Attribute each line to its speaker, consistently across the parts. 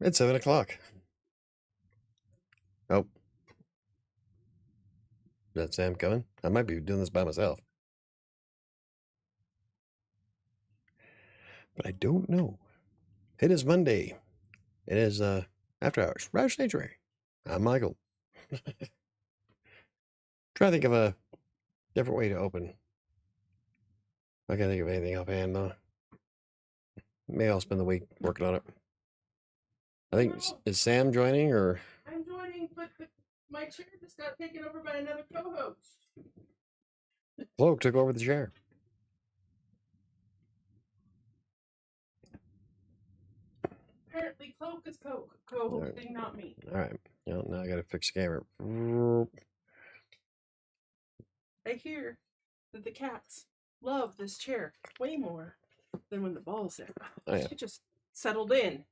Speaker 1: It's 7 o'clock. Oh. Is that Sam coming? I might be doing this by myself. But I don't know. It is Monday. It is after hours. WriterSanctuary. I'm Michael. Try to think of a different way to open. I can't think of anything offhand though. Maybe I'll spend the week working on it. I think is Sam joining or
Speaker 2: I'm joining, but my chair just got taken over by another co-host.
Speaker 1: Cloak took over the chair.
Speaker 2: Apparently, Cloak is co-hosting, not me.
Speaker 1: All right. Now I got to fix the camera.
Speaker 2: I hear that the cats love this chair way more than when the ball's there.
Speaker 1: Oh, yeah.
Speaker 2: She just settled in.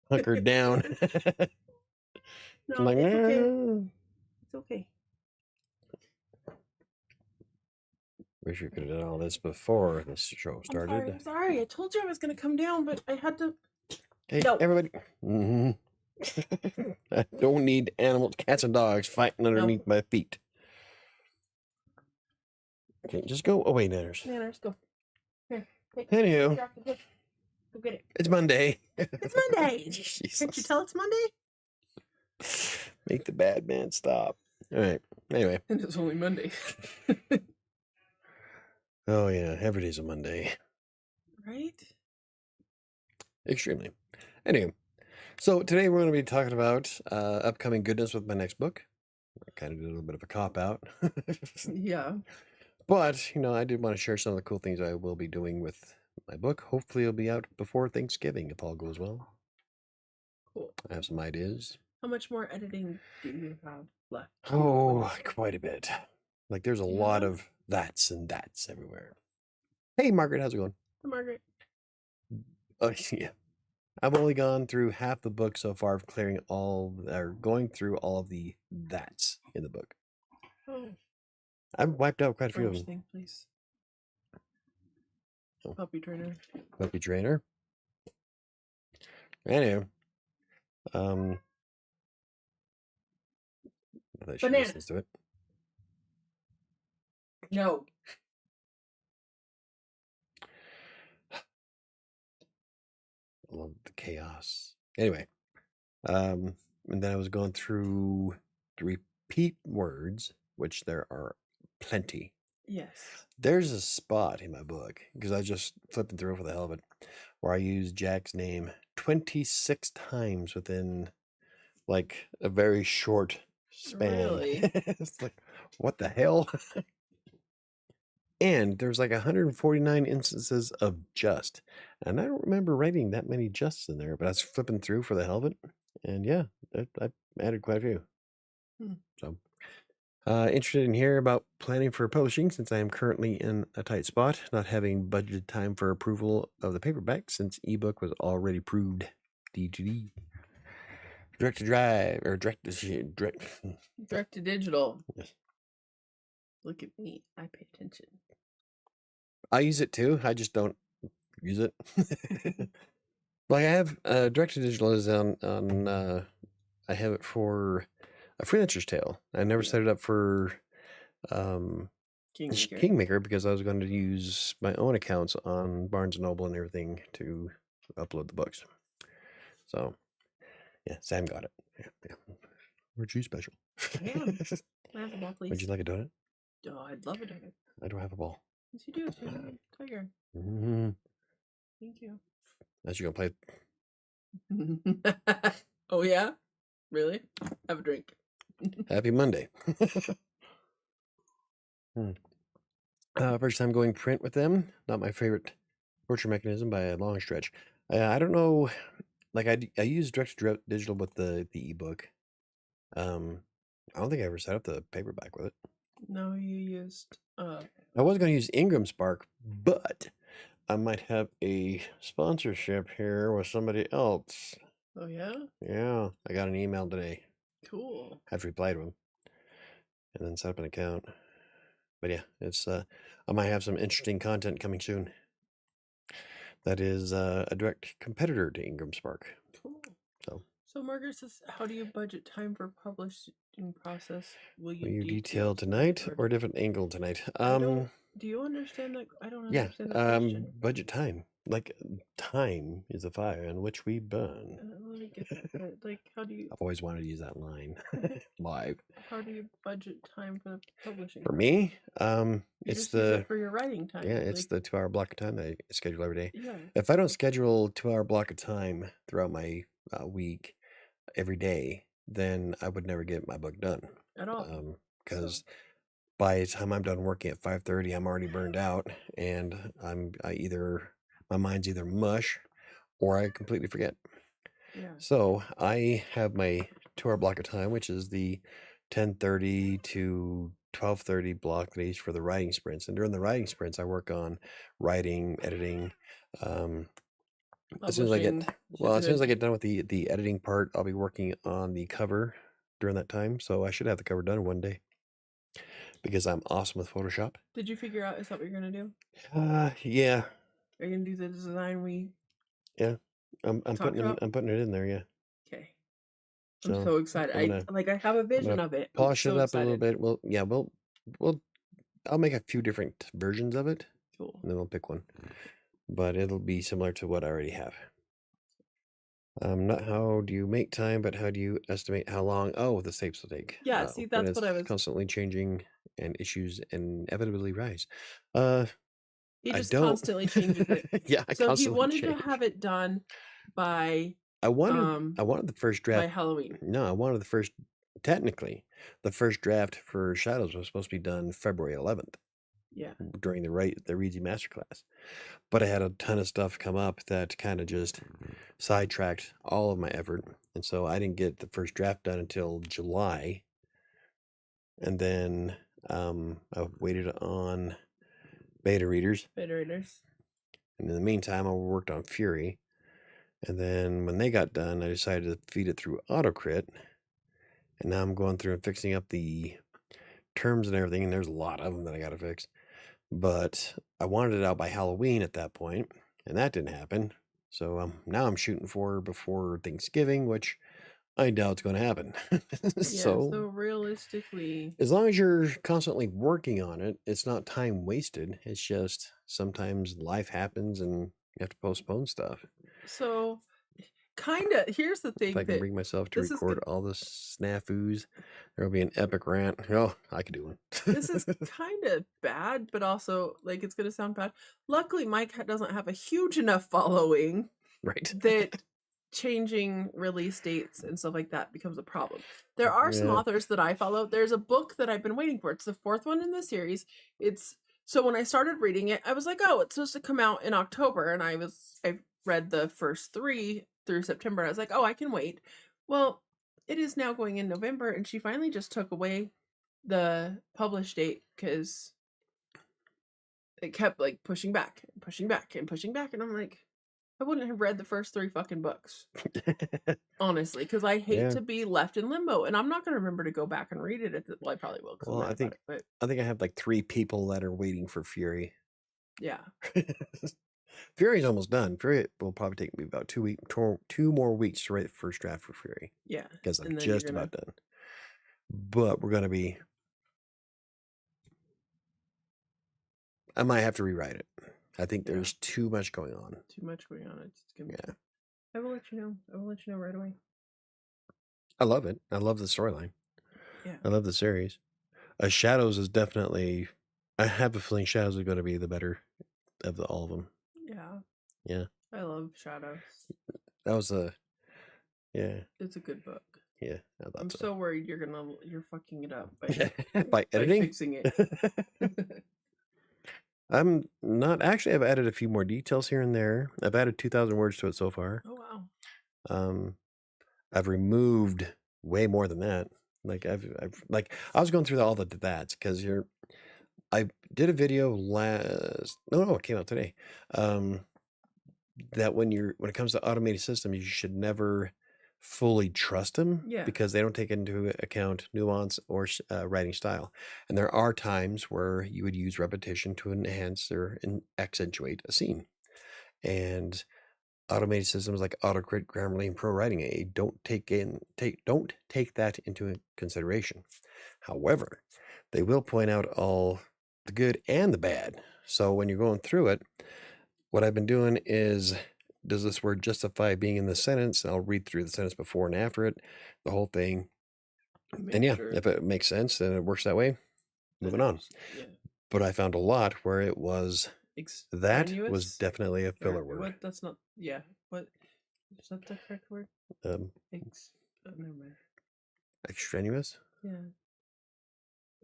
Speaker 1: Hunkered down.
Speaker 2: No,
Speaker 1: like,
Speaker 2: it's okay. It's okay.
Speaker 1: Wish you could have done all this before this show started.
Speaker 2: I'm sorry. I told you I was going to come down, but I had to.
Speaker 1: Hey, everybody. I don't need animals, cats and dogs fighting underneath my feet. Okay, just go away, Nanners.
Speaker 2: Nanners, go. Here.
Speaker 1: Anywho.
Speaker 2: Go get it.
Speaker 1: It's Monday.
Speaker 2: It's Monday. Can't you tell it's Monday?
Speaker 1: Make the bad man stop. All right. Anyway.
Speaker 2: And it's only Monday.
Speaker 1: Oh, yeah. Every day's a Monday.
Speaker 2: Right?
Speaker 1: Extremely. Anyway. So today we're going to be talking about upcoming goodness with my next book. I kind of did a little bit of a cop-out.
Speaker 2: Yeah.
Speaker 1: But, I did want to share some of the cool things I will be doing with my book. Hopefully it'll be out before Thanksgiving if all goes well.
Speaker 2: Cool.
Speaker 1: I have some ideas.
Speaker 2: How much more editing do you have left?
Speaker 1: Oh, quite a bit. Like there's a lot of that's and that's everywhere. Hey, Margaret, how's it going?
Speaker 2: Hi, Margaret.
Speaker 1: Oh, yeah. I've only gone through half the book so far of going through all of the that's in the book.
Speaker 2: Oh.
Speaker 1: I've wiped out quite a few of them.
Speaker 2: Thing, please. Oh. Puppy trainer.
Speaker 1: Puppy trainer. Anyway. She listens to it.
Speaker 2: No.
Speaker 1: I love the chaos. Anyway. And then I was going through the repeat words, which there are plenty.
Speaker 2: Yes.
Speaker 1: There's a spot in my book, because I was just flipping through for the hell of it, where I use Jack's name 26 times within like a very short span.
Speaker 2: Really?
Speaker 1: It's like, what the hell? And there's like 149 instances of just. And I don't remember writing that many justs in there, but I was flipping through for the hell of it. And yeah, I added quite a few. So, interested in hearing about planning for publishing since I am currently in a tight spot, not having budgeted time for approval of the paperback since ebook was already approved. D2D. Direct to drive or direct
Speaker 2: to digital. Yes. Look at me. I pay attention.
Speaker 1: I use it too. I just don't use it. Like I have direct to digital is on I have it for A Freelancer's Tale. I never set it up for Kingmaker because I was going to use my own accounts on Barnes & Noble and everything to upload the books. So, yeah, Sam got it. Yeah. Weren't you special?
Speaker 2: Yeah. I have a ball, please.
Speaker 1: Would you like a donut?
Speaker 2: Oh, I'd love a donut.
Speaker 1: I don't have a ball.
Speaker 2: Yes, you do. Tiger. Thank you.
Speaker 1: As you're going
Speaker 2: to play. Oh, yeah? Really? Have a drink.
Speaker 1: Happy Monday. First time going print with them. Not my favorite torture mechanism by a long stretch. I don't know. Like I use direct to digital with the ebook. I don't think I ever set up the paperback with it.
Speaker 2: No, you used.
Speaker 1: I was going to use Ingram Spark, but I might have a sponsorship here with somebody else.
Speaker 2: Oh yeah.
Speaker 1: Yeah, I got an email today.
Speaker 2: Cool.
Speaker 1: I have to reply to him, and then set up an account. But yeah, it's I might have some interesting content coming soon. That is a direct competitor to Ingram Spark.
Speaker 2: So Margaret says, how do you budget time for publishing process? Will
Speaker 1: Will you
Speaker 2: detail
Speaker 1: detail tonight or a different angle tonight?
Speaker 2: Do you understand that? I don't
Speaker 1: Yeah.
Speaker 2: understand the question.
Speaker 1: Budget time. Like time is a fire in which we burn.
Speaker 2: Let me get that. But like, how do you?
Speaker 1: I've always wanted to use that line live.
Speaker 2: How do you budget time for the publishing?
Speaker 1: For me,
Speaker 2: You
Speaker 1: it's
Speaker 2: just use it for your writing time.
Speaker 1: yeah, it's the 2-hour block of time that I schedule every day.
Speaker 2: Yeah.
Speaker 1: If I don't schedule 2-hour block of time throughout my week every day, then I would never get my book done.
Speaker 2: At all.
Speaker 1: Because by the time I'm done working at 5:30, I'm already burned out, and my mind's either mush or I completely forget.
Speaker 2: Yeah.
Speaker 1: So I have my 2-hour block of time, which is the 10:30 to 12:30 block that I use for the writing sprints. And during the writing sprints, I work on writing, editing. As soon as I get done with the editing part, I'll be working on the cover during that time. So I should have the cover done one day because I'm awesome with Photoshop.
Speaker 2: Did you figure out, is that what you're gonna do?
Speaker 1: Yeah.
Speaker 2: Are you gonna do the design
Speaker 1: I'm putting it in there, yeah.
Speaker 2: Okay. I'm so excited. I have a vision of it.
Speaker 1: Polish it up a little bit. I'll make a few different versions of it.
Speaker 2: Cool.
Speaker 1: And then we'll pick one. But it'll be similar to what I already have. Not how do you make time, but how do you estimate how long the tapes will take?
Speaker 2: Yeah, see, that's what I was
Speaker 1: constantly changing and issues inevitably rise.
Speaker 2: He just constantly changes it.
Speaker 1: Yeah,
Speaker 2: so he wanted to have it done by
Speaker 1: I wanted the first draft
Speaker 2: by Halloween.
Speaker 1: No, I wanted technically the first draft for Shadows was supposed to be done February 11th.
Speaker 2: Yeah.
Speaker 1: During the Reedsy Masterclass. But I had a ton of stuff come up that kind of just sidetracked all of my effort. And so I didn't get the first draft done until July. And then I waited on beta readers. And in the meantime, I worked on Fury. And then when they got done, I decided to feed it through AutoCrit. And now I'm going through and fixing up the terms and everything. And there's a lot of them that I got to fix. But I wanted it out by Halloween at that point, and that didn't happen. So now I'm shooting for before Thanksgiving, which I doubt it's going to happen.
Speaker 2: So realistically,
Speaker 1: as long as you're constantly working on it, it's not time wasted. It's just sometimes life happens and you have to postpone stuff.
Speaker 2: So kind of, here's the thing.
Speaker 1: If I can bring myself to record all the snafus, there'll be an epic rant. Oh, I could do one.
Speaker 2: This is kind of bad, but also like it's going to sound bad. Luckily, Mike doesn't have a huge enough following,
Speaker 1: right?
Speaker 2: That changing release dates and stuff like that becomes a problem. There are some authors that I follow. There's a book that I've been waiting for. It's the 4th one in the series. So when I started reading it, I was like, oh, it's supposed to come out in October, and I read the first 3 through September. I was like, oh, I can wait. Well, it is now going in November, and she finally just took away the publish date because it kept like pushing back and pushing back and pushing back, and I'm like, I wouldn't have read the first 3 fucking books. Honestly, because I hate to be left in limbo, and I'm not going to remember to go back and read it. Well, I probably will.
Speaker 1: Well, I think I have like 3 people that are waiting for Fury.
Speaker 2: Yeah.
Speaker 1: Fury's almost done. Fury will probably take me about 2 more weeks to write the first draft for Fury.
Speaker 2: Yeah.
Speaker 1: Because I'm just about done. But we're going to be... I might have to rewrite it. I think there's too much going on.
Speaker 2: Too much going on. It's gonna be I will let you know. I will let you know right away.
Speaker 1: I love it. I love the storyline.
Speaker 2: Yeah.
Speaker 1: I love the series. Shadows is definitely... I have a feeling Shadows is going to be the better of all of them.
Speaker 2: Yeah.
Speaker 1: Yeah.
Speaker 2: I love Shadows.
Speaker 1: That was a... Yeah.
Speaker 2: It's a good book.
Speaker 1: Yeah.
Speaker 2: I'm so worried you're fucking it up
Speaker 1: by editing?
Speaker 2: By fixing it.
Speaker 1: I'm not actually. I've added a few more details here and there. I've added 2,000 words to it so far.
Speaker 2: Oh wow.
Speaker 1: I've removed way more than that. Like I was going through all the that's because I did a video it came out today. That when it comes to automated systems, you should never fully trust them because they don't take into account nuance or writing style. And there are times where you would use repetition to enhance or accentuate a scene. And automated systems like AutoCrit, Grammarly, and Pro Writing Aid don't take that into consideration. However, they will point out all the good and the bad. So when you're going through it, what I've been doing is, does this word justify being in the sentence? I'll read through the sentence before and after it, the whole thing. And yeah, if it makes sense and it works that way, moving on.
Speaker 2: Yeah.
Speaker 1: But I found a lot where it was that was
Speaker 2: Extraneous?
Speaker 1: definitely a filler
Speaker 2: Or
Speaker 1: word.
Speaker 2: what? That's not. Yeah. What is that the correct word?
Speaker 1: Um,
Speaker 2: Never mind.
Speaker 1: Extraneous?
Speaker 2: Yeah.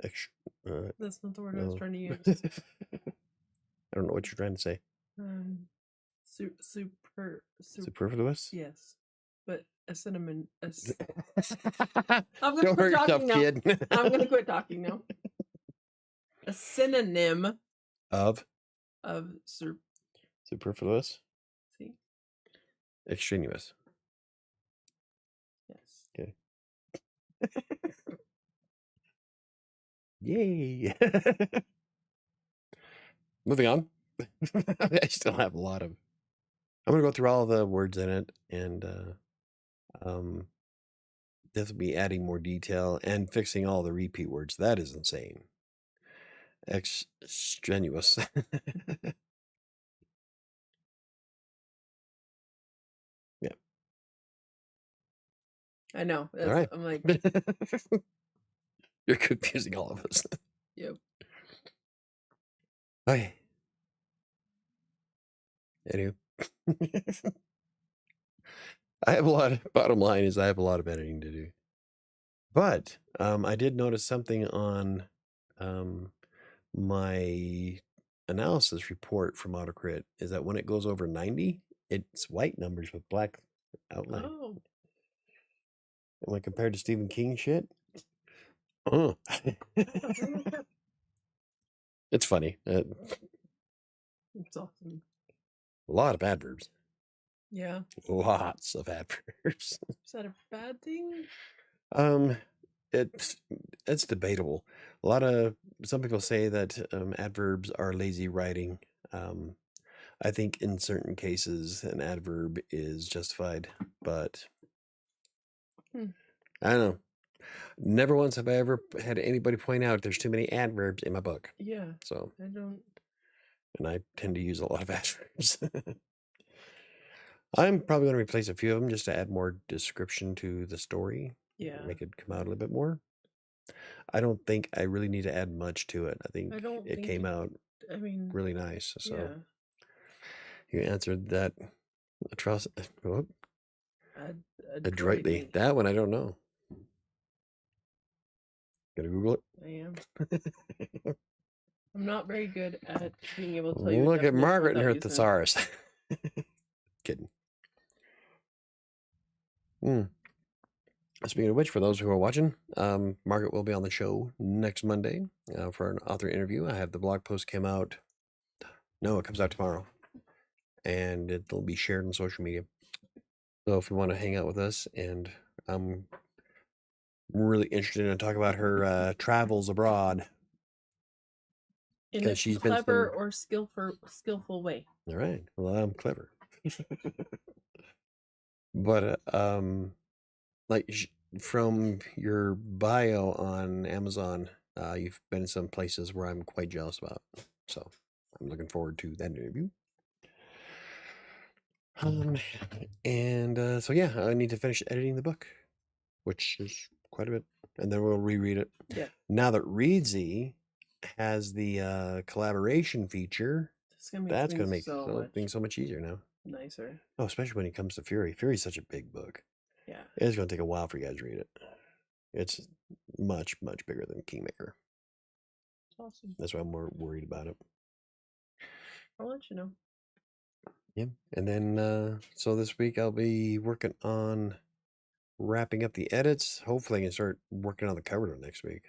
Speaker 1: That's
Speaker 2: That's not the word I was trying to use.
Speaker 1: I don't know what you're trying to say. Superfluous?
Speaker 2: Yes. But a cinnamon.
Speaker 1: I'm
Speaker 2: gonna quit talking now. Kid. I'm gonna quit talking now. A synonym
Speaker 1: of
Speaker 2: superfluous.
Speaker 1: See? Extraneous.
Speaker 2: Yes.
Speaker 1: Okay. Yay. Moving on. I still have a lot of. I'm going to go through all the words in it and this will be adding more detail and fixing all the repeat words. That is insane. Extraneous. Yeah.
Speaker 2: I know.
Speaker 1: All right.
Speaker 2: I'm like,
Speaker 1: you're confusing all of us.
Speaker 2: Yep.
Speaker 1: Okay. Anyway. Bottom line is I have a lot of editing to do. But I did notice something on my analysis report from AutoCrit is that when it goes over 90, it's white numbers with black outline.
Speaker 2: Oh.
Speaker 1: And when compared to Stephen King shit, oh. It's funny.
Speaker 2: It's awesome.
Speaker 1: A lot of adverbs.
Speaker 2: Yeah.
Speaker 1: Lots of adverbs.
Speaker 2: Is that a bad thing?
Speaker 1: It's debatable. Some people say that adverbs are lazy writing. I think in certain cases an adverb is justified, but I don't know. Never once have I ever had anybody point out there's too many adverbs in my book.
Speaker 2: Yeah.
Speaker 1: So
Speaker 2: I don't.
Speaker 1: And I tend to use a lot of adverbs. I'm probably going to replace a few of them just to add more description to the story.
Speaker 2: Yeah.
Speaker 1: Make it come out a little bit more. I don't think I really need to add much to it. I think it came out really nice. So yeah. You answered that adroitly. That one I don't know. Gonna Google it?
Speaker 2: I am. I'm not very good at being able to tell you.
Speaker 1: Look at Margaret and her thesaurus. Kidding. Speaking of which, for those who are watching, Margaret will be on the show next Monday for an author interview. I have the blog post came out. No, it comes out tomorrow. And it'll be shared on social media. So if you want to hang out with us, and I'm really interested in talk about her travels abroad.
Speaker 2: In a clever or skillful way.
Speaker 1: All right. Well, I'm clever. But like from your bio on Amazon, you've been in some places where I'm quite jealous about. So I'm looking forward to that interview. And so yeah, I need to finish editing the book, which is quite a bit, and then we'll reread it.
Speaker 2: Yeah.
Speaker 1: Now that Readsy has the collaboration feature, that's going to make things so much easier now.
Speaker 2: Nicer.
Speaker 1: Oh, especially when it comes to Fury. Fury's such a big book.
Speaker 2: Yeah.
Speaker 1: It's going to take a while for you guys to read it. It's much, much bigger than Kingmaker.
Speaker 2: Awesome.
Speaker 1: That's why I'm more worried about it.
Speaker 2: I'll let you know.
Speaker 1: Yeah. And then, so this week I'll be working on wrapping up the edits. Hopefully I can start working on the cover next week.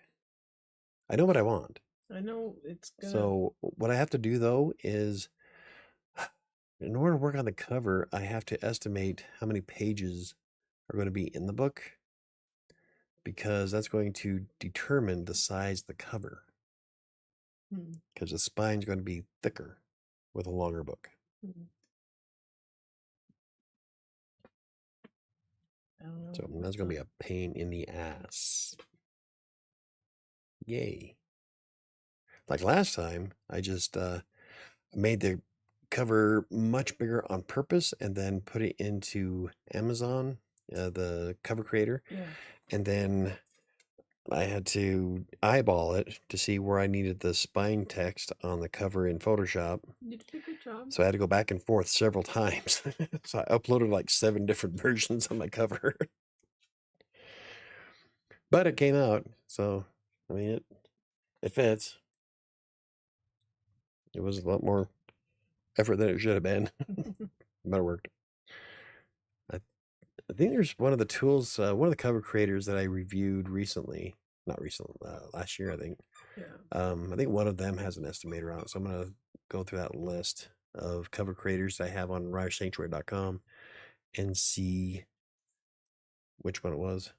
Speaker 1: I know what I want.
Speaker 2: I know it's gonna...
Speaker 1: So what I have to do though is, in order to work on the cover, I have to estimate how many pages are going to be in the book, because that's going to determine the size of the cover. Because the spine's going to be thicker with a longer book.
Speaker 2: I don't know.
Speaker 1: So that's going to be a pain in the ass. Yay. Like last time, I just made the cover much bigger on purpose and then put it into Amazon, the cover creator.
Speaker 2: Yeah.
Speaker 1: And then I had to eyeball it to see where I needed the spine text on the cover in Photoshop.
Speaker 2: You did a good job.
Speaker 1: So I had to go back and forth several times. So I uploaded like 7 different versions of my cover. But it came out. So, I mean, it fits. It was a lot more effort than it should have been. But it worked. I think there's one of the tools, one of the cover creators that I reviewed recently, not recently, last year, I think.
Speaker 2: Yeah.
Speaker 1: I think one of them has an estimator on it. So I'm going to go through that list of cover creators I have on WriterSanctuary.com and see which one it was.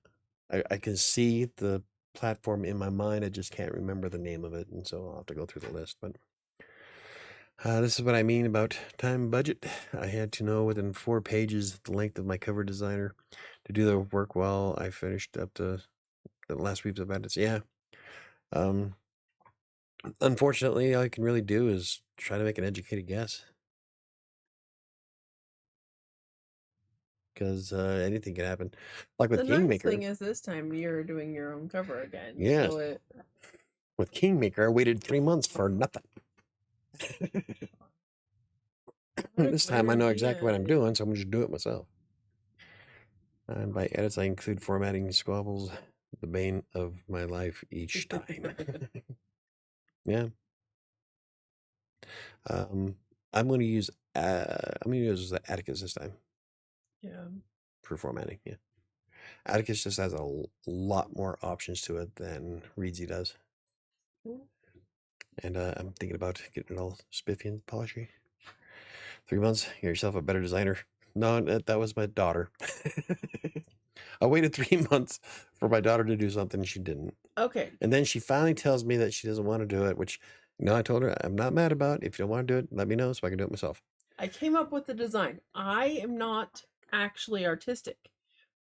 Speaker 1: I can see the platform in my mind. I just can't remember the name of it. And so I'll have to go through the list. But this is what I mean about time and budget. I had to know within 4 pages the length of my cover designer to do the work while I finished up the last week's of edits. Yeah. Unfortunately, all I can really do is try to make an educated guess. Because anything can happen. Like with
Speaker 2: The nice
Speaker 1: Kingmaker.
Speaker 2: thing is this time you're doing your own cover again.
Speaker 1: Yeah.
Speaker 2: So
Speaker 1: with Kingmaker, I waited 3 months for nothing. This time I know exactly what I'm doing, so I'm going to just do it myself. And by edits, I include formatting squabbles, the bane of my life each time. Yeah. I'm going to use Atticus this time.
Speaker 2: Yeah.
Speaker 1: For formatting, yeah. Atticus just has a lot more options to it than Reedsy does. And I'm thinking about getting it all spiffy and polishy. 3 months, get yourself a better designer. No, that was my daughter. I waited 3 months for my daughter to do something and she didn't.
Speaker 2: Okay.
Speaker 1: And then she finally tells me that she doesn't want to do it, which, I told her I'm not mad about. If you don't want to do it, let me know so I can do it myself.
Speaker 2: I came up with the design. I am not actually artistic,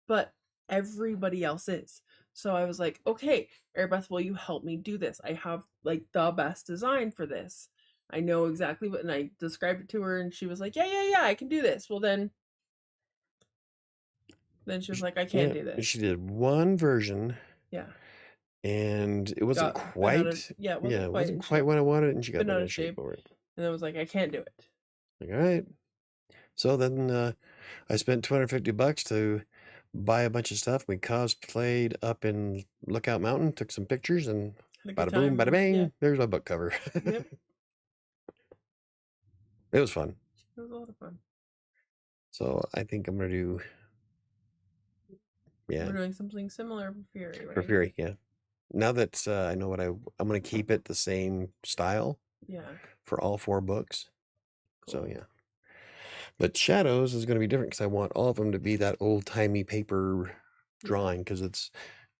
Speaker 2: but everybody else is. So I was like, okay, Airbeth, will you help me do this? I have like the best design for this. I know exactly what, and I described it to her, and she was like, yeah, I can do this. Well, then she was like, I can't do this.
Speaker 1: She did one version.
Speaker 2: Yeah.
Speaker 1: And it wasn't quite, it wasn't quite what I wanted, and she got bent out of shape over it.
Speaker 2: And I was like, I can't do it.
Speaker 1: Like, all right. So then I spent $250 to buy a bunch of stuff. We cosplayed up in Lookout Mountain, took some pictures, and bada boom, bada bang, there's my book cover. Yep. It was fun.
Speaker 2: It was a lot of fun.
Speaker 1: So I think I'm going to do,
Speaker 2: We're doing something similar for Fury, right?
Speaker 1: For Fury, yeah. Now that I know what I'm going to keep it the same style.
Speaker 2: Yeah.
Speaker 1: For all 4 books. Cool. So yeah. But Shadows is going to be different because I want all of them to be that old-timey paper drawing because it's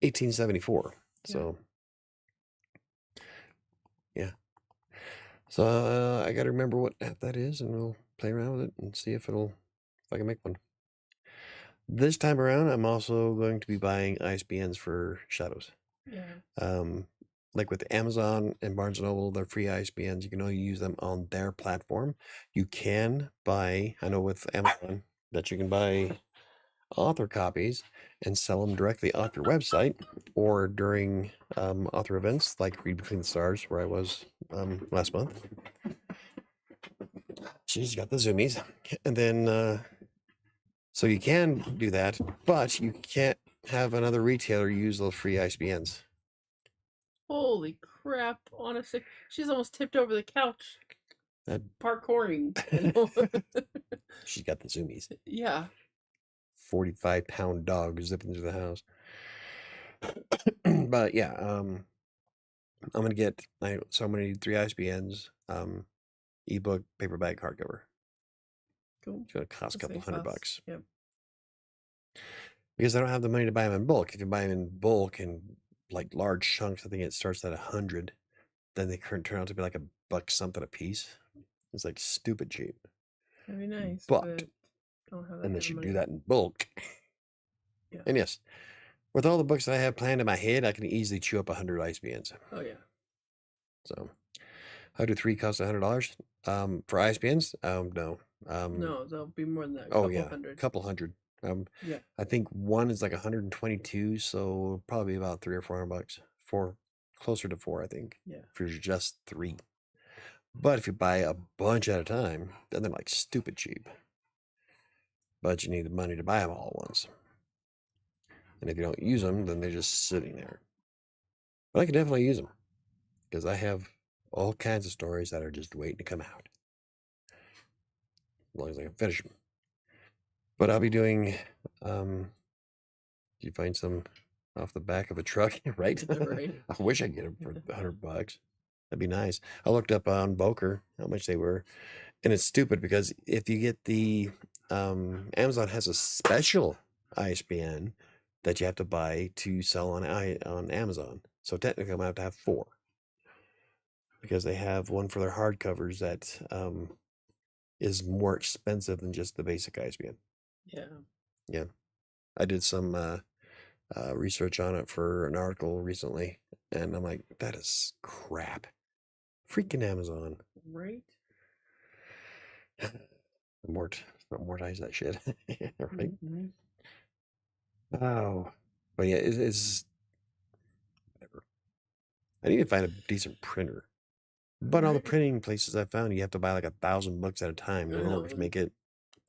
Speaker 1: 1874. Yeah. So, yeah. So I got to remember what app that is, and we'll play around with it and see if I can make one. This time around, I'm also going to be buying ISBNs for Shadows. Yeah. Like with Amazon and Barnes & Noble, they're free ISBNs. You can only use them on their platform. You can buy, I know with Amazon, that you can buy author copies and sell them directly off your website or during author events like Read Between the Stars, where I was last month. She's got the zoomies. And then, so you can do that, but you can't have another retailer use those free ISBNs.
Speaker 2: Holy crap, honestly. She's almost tipped over the couch. Parkouring.
Speaker 1: She's got the zoomies.
Speaker 2: Yeah.
Speaker 1: 45-pound dog zipping through the house. But yeah, I'm going to get, so I'm going to need 3 ISBNs, ebook, paperback, hardcover.
Speaker 2: Cool.
Speaker 1: It's going to cost a couple $100.
Speaker 2: Yep.
Speaker 1: Because I don't have the money to buy them in bulk. If you buy them in bulk and like large chunks, I think it starts at 100. Then they turn out to be like $1 something a piece. It's like stupid cheap.
Speaker 2: That'd be nice.
Speaker 1: But don't have that unless you do that in bulk. And yes, with all the books that I have planned in my head, I can easily chew up 100 ISBNs.
Speaker 2: Oh yeah.
Speaker 1: So, how do 3 cost $100? For ISBNs? No.
Speaker 2: No, there'll be more than that. A
Speaker 1: Oh
Speaker 2: couple
Speaker 1: yeah,
Speaker 2: hundred.
Speaker 1: couple hundred.
Speaker 2: Yeah.
Speaker 1: I think one is like 122, so probably about $300 or $400. Closer to 4, I think.
Speaker 2: Yeah.
Speaker 1: For just 3. But if you buy a bunch at a time, then they're like stupid cheap. But you need the money to buy them all at once. And if you don't use them, then they're just sitting there. But I can definitely use them because I have all kinds of stories that are just waiting to come out. As long as I can finish them. But I'll be doing, you find some off the back of a truck, right?
Speaker 2: Right.
Speaker 1: I wish I could get them for $100. That'd be nice. I looked up on Boker how much they were, and it's stupid because if you get the Amazon has a special ISBN that you have to buy to sell on Amazon. So technically, I'm gonna have to have 4 because they have one for their hardcovers that is more expensive than just the basic ISBN.
Speaker 2: Yeah.
Speaker 1: Yeah, I did some research on it for an article recently, and I'm like, that is crap. Freaking Amazon.
Speaker 2: Right.
Speaker 1: Amortize that shit. Right?
Speaker 2: Mm-hmm.
Speaker 1: Oh. But yeah, it's whatever. I need to find a decent printer. But all the
Speaker 2: Right.
Speaker 1: printing places I found, you have to buy like 1,000 books at a time in order to make it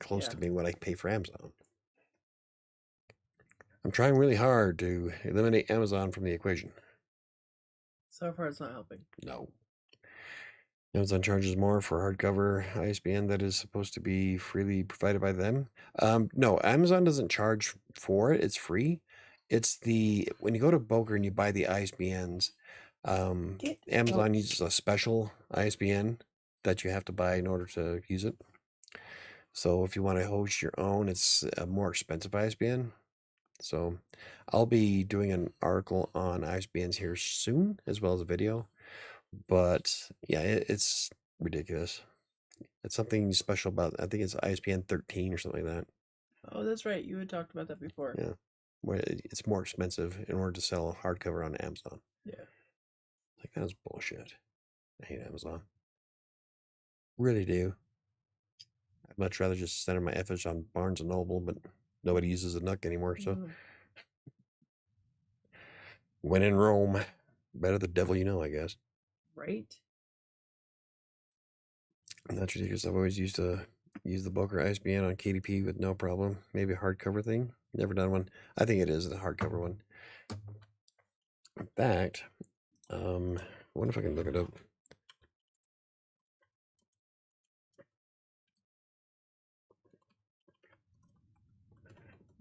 Speaker 1: close
Speaker 2: Yeah.
Speaker 1: to being what I pay for Amazon. I'm trying really hard to eliminate Amazon from the equation.
Speaker 2: So far, it's not helping.
Speaker 1: No. Amazon charges more for hardcover ISBN that is supposed to be freely provided by them. No, Amazon doesn't charge for it. It's free. It's when you go to Boker and you buy the ISBNs, Amazon uses a special ISBN that you have to buy in order to use it. So if you want to host your own, it's a more expensive ISBN. So I'll be doing an article on ISBNs here soon, as well as a video. But yeah, it's ridiculous. It's something special about, I think it's ISBN 13 or something like that.
Speaker 2: Oh, that's right. You had talked about that before.
Speaker 1: Yeah. Where it's more expensive in order to sell a hardcover on Amazon.
Speaker 2: Yeah.
Speaker 1: Like, that's bullshit. I hate Amazon. Really do. I'd much rather just center my efforts on Barnes and Noble, but nobody uses a Nook anymore, so. When in Rome, better the devil you know, I guess.
Speaker 2: Right.
Speaker 1: That's ridiculous. I've always used to use the Boker ISBN on KDP with no problem. Maybe a hardcover thing. Never done one. I think it is the hardcover one. In fact, I wonder if I can look it up.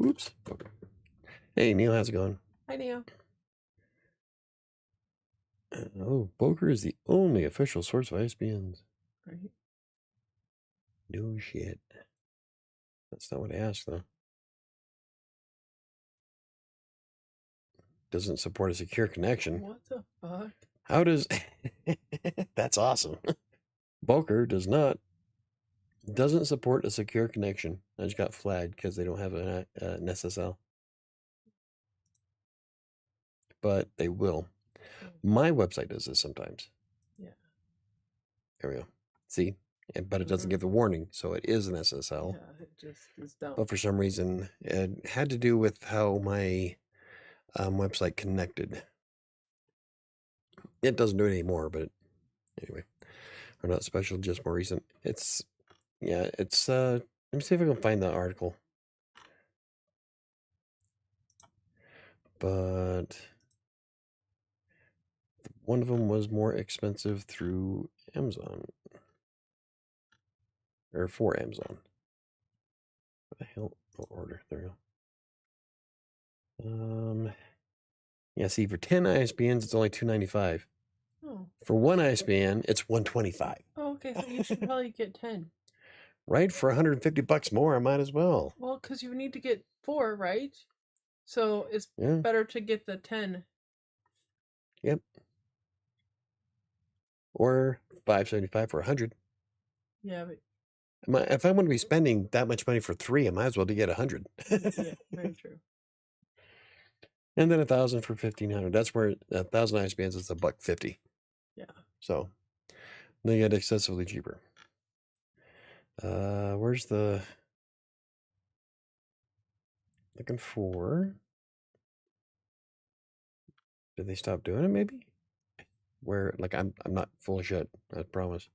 Speaker 1: Oops. Hey, Neil, how's it going?
Speaker 2: Hi, Neil.
Speaker 1: Oh, Boker is the only official source of ISBNs.
Speaker 2: Right.
Speaker 1: No shit. That's not what I asked, though. Doesn't support a secure connection.
Speaker 2: What the fuck?
Speaker 1: How does... That's awesome. Boker doesn't support a secure connection. I just got flagged because they don't have an SSL. But they will. My website does this sometimes.
Speaker 2: Yeah.
Speaker 1: There we go. See? But it doesn't give the warning, so it is an SSL.
Speaker 2: Yeah, it just is dumb.
Speaker 1: But for some reason, it had to do with how my website connected. It doesn't do it anymore, but anyway. Or not special, just more recent. It's, yeah, it's, let me see if I can find the article. But one of them was more expensive through Amazon. Or for Amazon. What the hell? Oh, order. There we go. Yeah, see, for 10 ISBNs, it's only $2.95.
Speaker 2: Oh.
Speaker 1: For one ISBN, it's $125.
Speaker 2: Oh, okay. So you should probably get 10.
Speaker 1: Right? For $150 more, I might as well.
Speaker 2: Well, because you need to get 4, right? So it's better to get the 10.
Speaker 1: Yep. Or $5.75 for 100.
Speaker 2: Yeah, but
Speaker 1: if I'm going to be spending that much money for 3, I might as well to get 100.
Speaker 2: yeah, very true.
Speaker 1: And then 1,000 for 1,500. That's where 1,000 ISBNs is $1.50.
Speaker 2: Yeah.
Speaker 1: So they get excessively cheaper. Where's the looking for? Did they stop doing it? Maybe. Where like I'm not full of shit. I promise.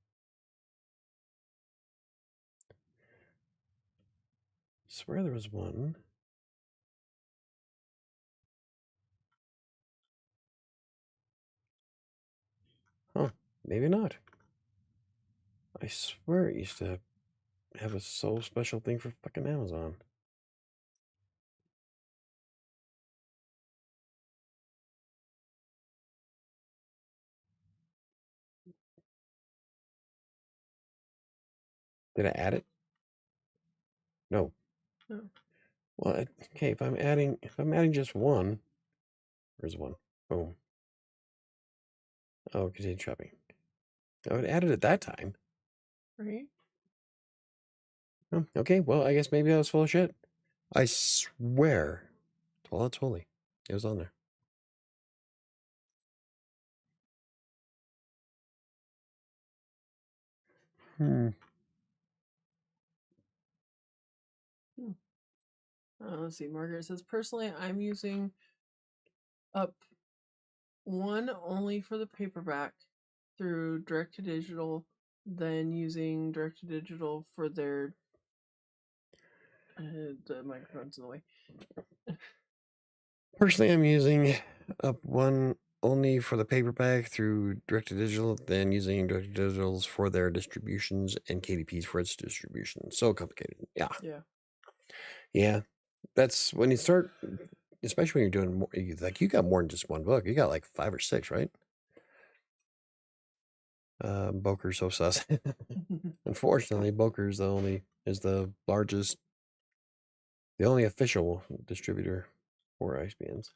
Speaker 1: Swear there was one. Huh? Maybe not. I swear it used to have a so special thing for fucking Amazon. Did I add it? No.
Speaker 2: No.
Speaker 1: Well, okay. If I'm adding just one, where's one? Boom. Oh, continue shopping. Oh, it added it that time.
Speaker 2: Right?
Speaker 1: Oh, okay. Well, I guess maybe I was full of shit. I swear. Well, it's holy. It was on there.
Speaker 2: Let's see. Margaret says, personally, I'm using up one only for the paperback through direct to digital, then using direct to digital for their the microphone's in the way.
Speaker 1: Personally, I'm using up one only for the paperback through direct to digital, then using direct to digitals for their distributions and KDPs for its distribution. So complicated. Yeah.
Speaker 2: Yeah.
Speaker 1: Yeah. That's when you start, especially when you're doing more, like you got more than just one book. You got like 5 or 6, right? Boker's so sus. Unfortunately, Boker's is the largest, the only official distributor for ISBNs.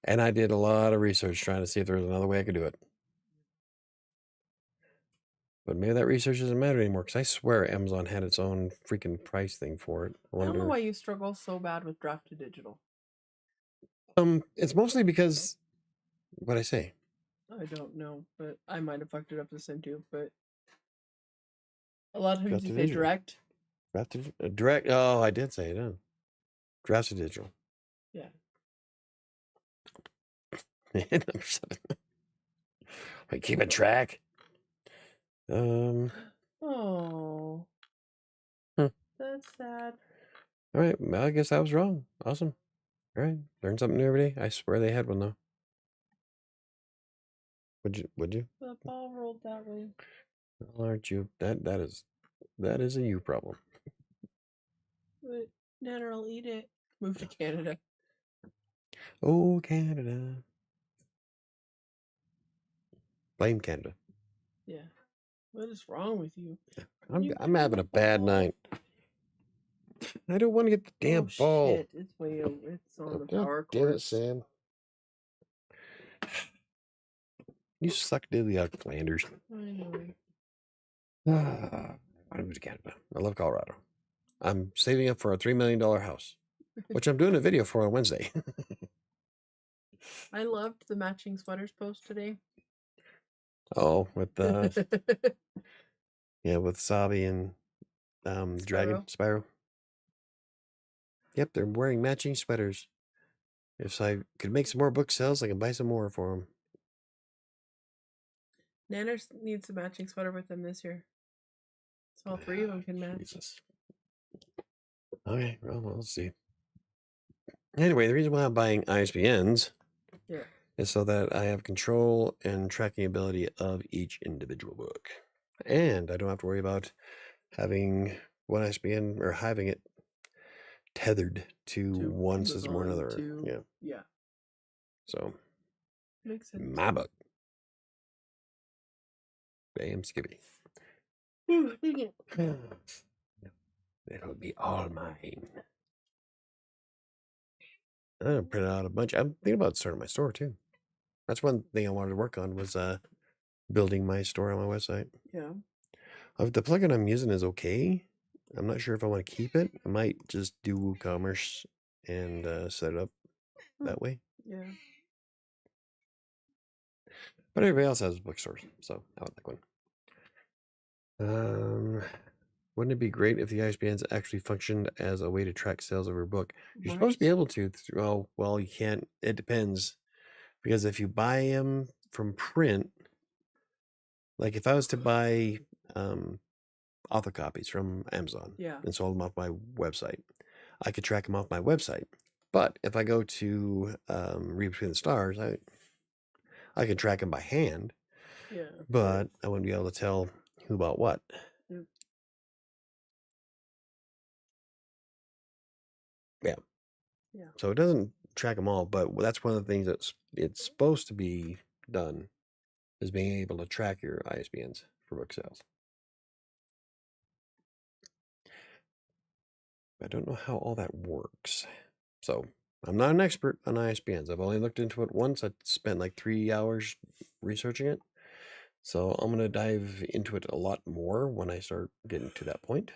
Speaker 1: And I did a lot of research trying to see if there was another way I could do it. But maybe that research doesn't matter anymore because I swear Amazon had its own freaking price thing for it.
Speaker 2: I don't know why you struggle so bad with draft to digital.
Speaker 1: It's mostly because what'd I say?
Speaker 2: I don't know, but I might have fucked it up the same too. But a lot of times you say direct.
Speaker 1: Direct. Oh, I did say it. Huh? Draft to digital.
Speaker 2: Yeah.
Speaker 1: I keep a track.
Speaker 2: Oh.
Speaker 1: Huh.
Speaker 2: That's sad.
Speaker 1: All right. Well, I guess I was wrong. Awesome. All right. Learn something new every day. I swear they had one though. Would you?
Speaker 2: The ball rolled that way.
Speaker 1: Aren't you? That is a you problem.
Speaker 2: But Nana will eat it. Move to Canada.
Speaker 1: Oh, Canada. Blame Canada.
Speaker 2: Yeah. What is wrong with you?
Speaker 1: I'm having a bad night. I don't want to get the damn ball.
Speaker 2: Shit. It's way over. It's on the
Speaker 1: God
Speaker 2: power
Speaker 1: damn it,
Speaker 2: cord.
Speaker 1: Sam. You suck diddly out, Flanders.
Speaker 2: I know.
Speaker 1: I moved to Canada. I love Colorado. I'm saving up for a $3 million house, which I'm doing a video for on Wednesday.
Speaker 2: I loved the matching sweaters post today.
Speaker 1: Oh, with yeah, with Sabi and Dragon Spyro. Yep, they're wearing matching sweaters. If I could make some more book sales, I can buy some more for them.
Speaker 2: Nana needs a matching sweater with them this year. So all 3 of them can match.
Speaker 1: Jesus. Okay, well, we'll see. Anyway, the reason why I'm buying ISBNs is so that I have control and tracking ability of each individual book. And I don't have to worry about having one ISBN or having it tethered to one system or another.
Speaker 2: Yeah.
Speaker 1: So
Speaker 2: makes sense.
Speaker 1: my book. Bam Skippy. It'll be all mine. I'm printing out a bunch. I'm thinking about starting my store too. That's one thing I wanted to work on was building my store on my website.
Speaker 2: Yeah.
Speaker 1: The plugin I'm using is okay. I'm not sure if I want to keep it. I might just do WooCommerce and set it up that way.
Speaker 2: Yeah.
Speaker 1: But everybody else has bookstores, so I would like one. Wouldn't it be great if the ISBNs actually functioned as a way to track sales of your book? You're supposed to be able to. Oh, well, you can't. It depends. Because if you buy them from print, like if I was to buy author copies from Amazon and sold them off my website, I could track them off my website. But if I go to Read Between the Stars, I can track them by hand.
Speaker 2: Yeah.
Speaker 1: But I wouldn't be able to tell who bought what. Yeah.
Speaker 2: Yeah.
Speaker 1: So it doesn't track them all, but that's one of the things it's supposed to be done, is being able to track your ISBNs for book sales. I don't know how all that works. So I'm not an expert on ISBNs. I've only looked into it once. I spent like 3 hours researching it. So I'm going to dive into it a lot more when I start getting to that point.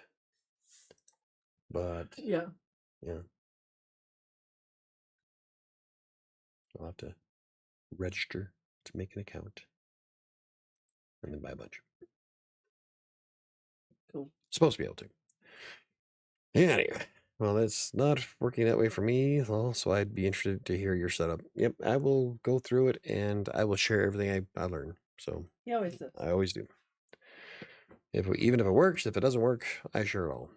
Speaker 1: But yeah. I'll have to register to make an account and then buy a bunch.
Speaker 2: Cool.
Speaker 1: Supposed to be able to. Anyway, well, it's not working that way for me, so I'd be interested to hear your setup. Yep, I will go through it and I will share everything I learn. So
Speaker 2: he always does.
Speaker 1: I always do. Even if it works, if it doesn't work, I share it all,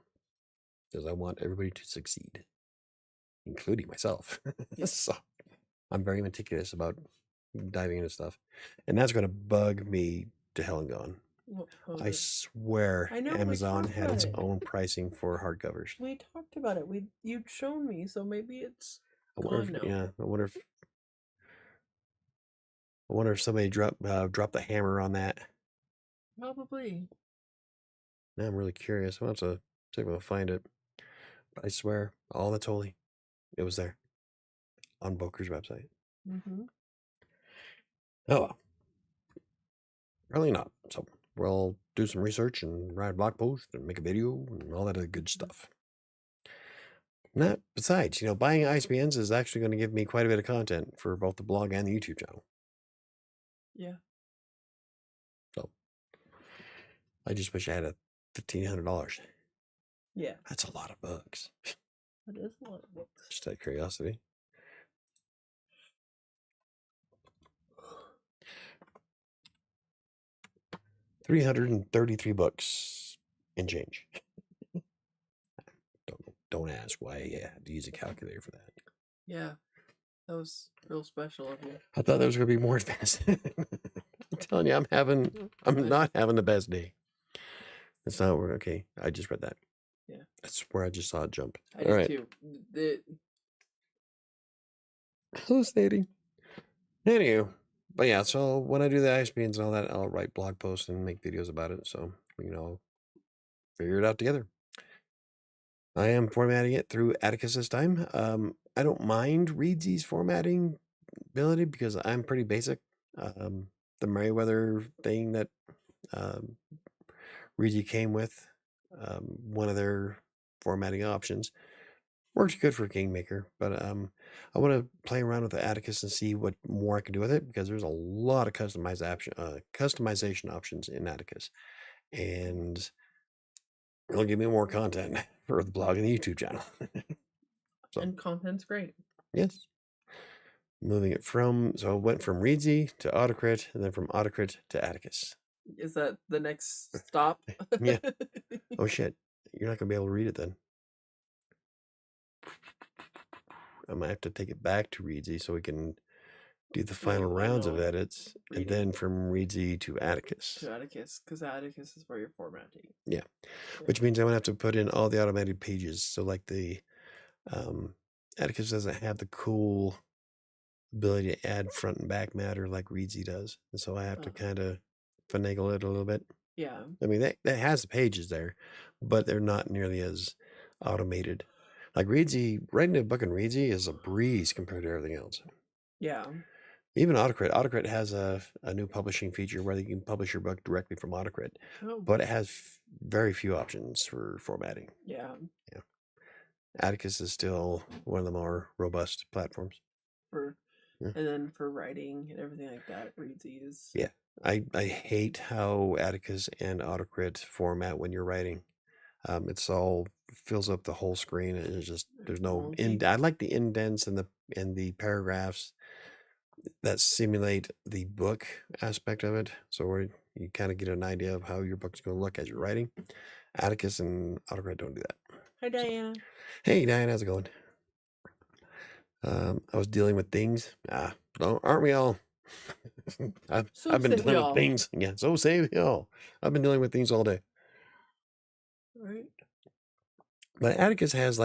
Speaker 1: because I want everybody to succeed, including myself. Yes. So I'm very meticulous about diving into stuff, and that's going to bug me to hell and gone. I swear Amazon had its own pricing for hardcovers.
Speaker 2: We talked about it. You'd shown me, so maybe it's gone now.
Speaker 1: Yeah, I wonder if somebody dropped the hammer on that.
Speaker 2: Probably.
Speaker 1: Now I'm really curious. I'll have to see if I can find it. But I swear, all that's holy, it was there on Boker's website.
Speaker 2: Mm-hmm.
Speaker 1: Oh well. Probably not. So we'll do some research and write a blog post and make a video and all that other good stuff. Besides, buying ISBNs is actually going to give me quite a bit of content for both the blog and the YouTube channel.
Speaker 2: Yeah.
Speaker 1: So I just wish I had $1,500.
Speaker 2: Yeah.
Speaker 1: That's a lot of books.
Speaker 2: That is a lot of books.
Speaker 1: Just out of curiosity. $333 books and change. Don't ask why I had to use a calculator for that. Yeah.
Speaker 2: That was real special of you.
Speaker 1: I thought that was going to be more advanced. I'm telling you, I'm not having the best day. It's not where, okay, I just read that.
Speaker 2: Yeah.
Speaker 1: That's where I just saw it jump.
Speaker 2: I did too.
Speaker 1: Hallucinating. Anywho, but yeah, so when I do the ISBNs and all that, I'll write blog posts and make videos about it. So, figure it out together. I am formatting it through Atticus this time. I don't mind Reedsy's formatting ability because I'm pretty basic. The Merriweather thing that Reedsy came with, one of their formatting options, works good for Kingmaker, but I want to play around with the Atticus and see what more I can do with it, because there's a lot of customization options in Atticus, and it'll give me more content for the blog and the YouTube channel.
Speaker 2: And content's great.
Speaker 1: Yes. Moving it so it went from Reedsy to Autocrat, and then from Autocrat to Atticus.
Speaker 2: Is that the next stop?
Speaker 1: Yeah. Oh shit. You're not going to be able to read it then. I might have to take it back to Reedsy so we can do the final rounds of edits, and then from Reedsy to Atticus.
Speaker 2: Because Atticus is where you're formatting.
Speaker 1: Yeah. Which means I'm going to have to put in all the automated pages. So like the Atticus doesn't have the cool ability to add front and back matter like Reedsy does. And so I have to kind of finagle it a little bit.
Speaker 2: Yeah.
Speaker 1: I mean, that has the pages there, but they're not nearly as automated. Like Reedsy, writing a book in Reedsy is a breeze compared to everything else.
Speaker 2: Yeah.
Speaker 1: Even Autocrat has a new publishing feature where you can publish your book directly from Autocrat, but it has very few options for formatting.
Speaker 2: Yeah.
Speaker 1: Yeah. Atticus is still one of the more robust platforms.
Speaker 2: For
Speaker 1: Yeah.
Speaker 2: and then for writing and everything like that, Reedsy is
Speaker 1: Yeah. I hate how Atticus and AutoCrit format when you're writing. It's all fills up the whole screen, and it's just there's no
Speaker 2: wonky.
Speaker 1: I like the indents and the paragraphs that simulate the book aspect of it, so where you kind of get an idea of how your book's going to look as you're writing. Atticus and AutoCAD don't do that.
Speaker 2: Hi, Diana.
Speaker 1: Hey, Diane, how's it going? I was dealing with things. Aren't we all?
Speaker 2: So
Speaker 1: I've been
Speaker 2: say we
Speaker 1: dealing with
Speaker 2: all.
Speaker 1: things. Yeah, so say we all. I've been dealing with things all day.
Speaker 2: Right.
Speaker 1: But Atticus has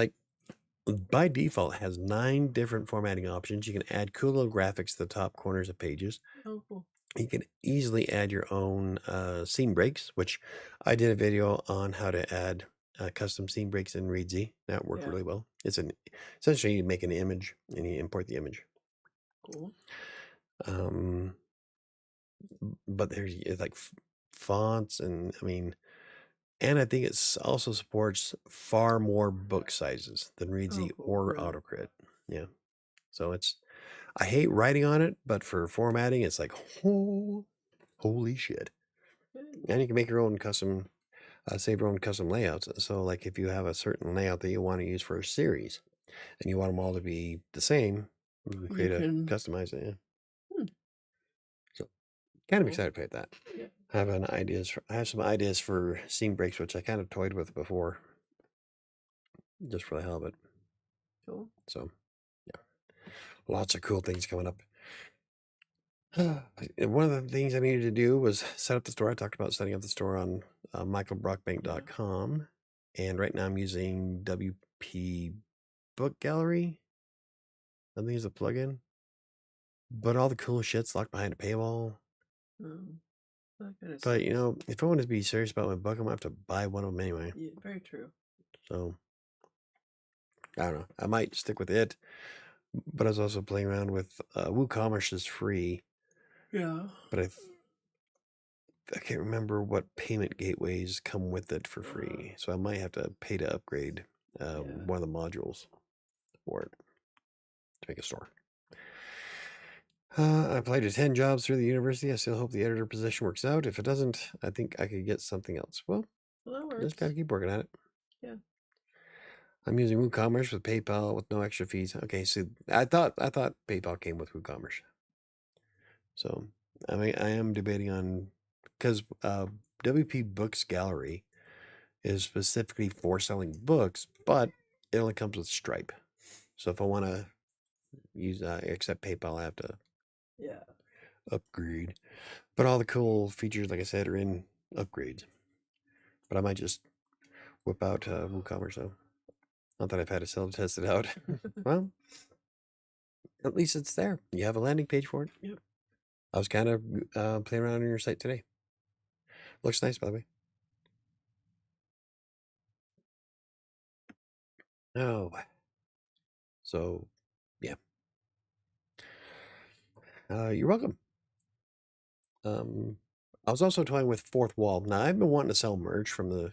Speaker 1: by default has 9 different formatting options. You can add cool little graphics to the top corners of pages.
Speaker 2: Oh, cool.
Speaker 1: You can easily add your own scene breaks, which I did a video on how to add custom scene breaks in Reedsy. That worked
Speaker 2: Yeah.
Speaker 1: really well. Essentially you make an image and you import the image.
Speaker 2: Cool.
Speaker 1: But it's like fonts and and I think it also supports far more book sizes than Reedsy
Speaker 2: cool.
Speaker 1: or
Speaker 2: Really?
Speaker 1: AutoCrit. Yeah. So I hate writing on it, but for formatting, it's like, holy shit.
Speaker 2: Good.
Speaker 1: And you can make your own custom, save your own custom layouts. So, like, if you have a certain layout that you want to use for a series and you want them all to be the same, you can customize it. Yeah. So, kind of excited about that.
Speaker 2: Yeah.
Speaker 1: I have some ideas for scene breaks, which I kind of toyed with before, just for the hell of it.
Speaker 2: Cool.
Speaker 1: So, yeah, lots of cool things coming up. One of the things I needed to do was set up the store. I talked about setting up the store on michaelbrockbank.com. And right now I'm using WP Book Gallery. I think it's a plugin. But all the cool shit's locked behind a paywall. But, if I want to be serious about my book, I'm going to have to buy one of them anyway.
Speaker 2: Yeah, very true.
Speaker 1: So, I don't know. I might stick with it. But I was also playing around with WooCommerce is free.
Speaker 2: Yeah.
Speaker 1: But I can't remember what payment gateways come with it for free. So I might have to pay to upgrade one of the modules for it to make a store. I applied to 10 jobs through the university. I still hope the editor position works out. If it doesn't, I think I could get something else. Well,
Speaker 2: that works.
Speaker 1: Just gotta keep working at it.
Speaker 2: Yeah.
Speaker 1: I'm using WooCommerce with PayPal with no extra fees. Okay, so I thought PayPal came with WooCommerce. So I am debating on because WP Books Gallery is specifically for selling books, but it only comes with Stripe. So if I want to use accept PayPal, I have to upgrade. But all the cool features, like I said, are in upgrades. But I might just whip out WooCommerce though. Not that I've had to self-test it out. Well, at least it's there. You have a landing page for it.
Speaker 2: Yep.
Speaker 1: I was kind of playing around on your site today. Looks nice, by the way. Oh, so yeah. You're welcome. I was also toying with Fourth Wall. Now I've been wanting to sell merch from the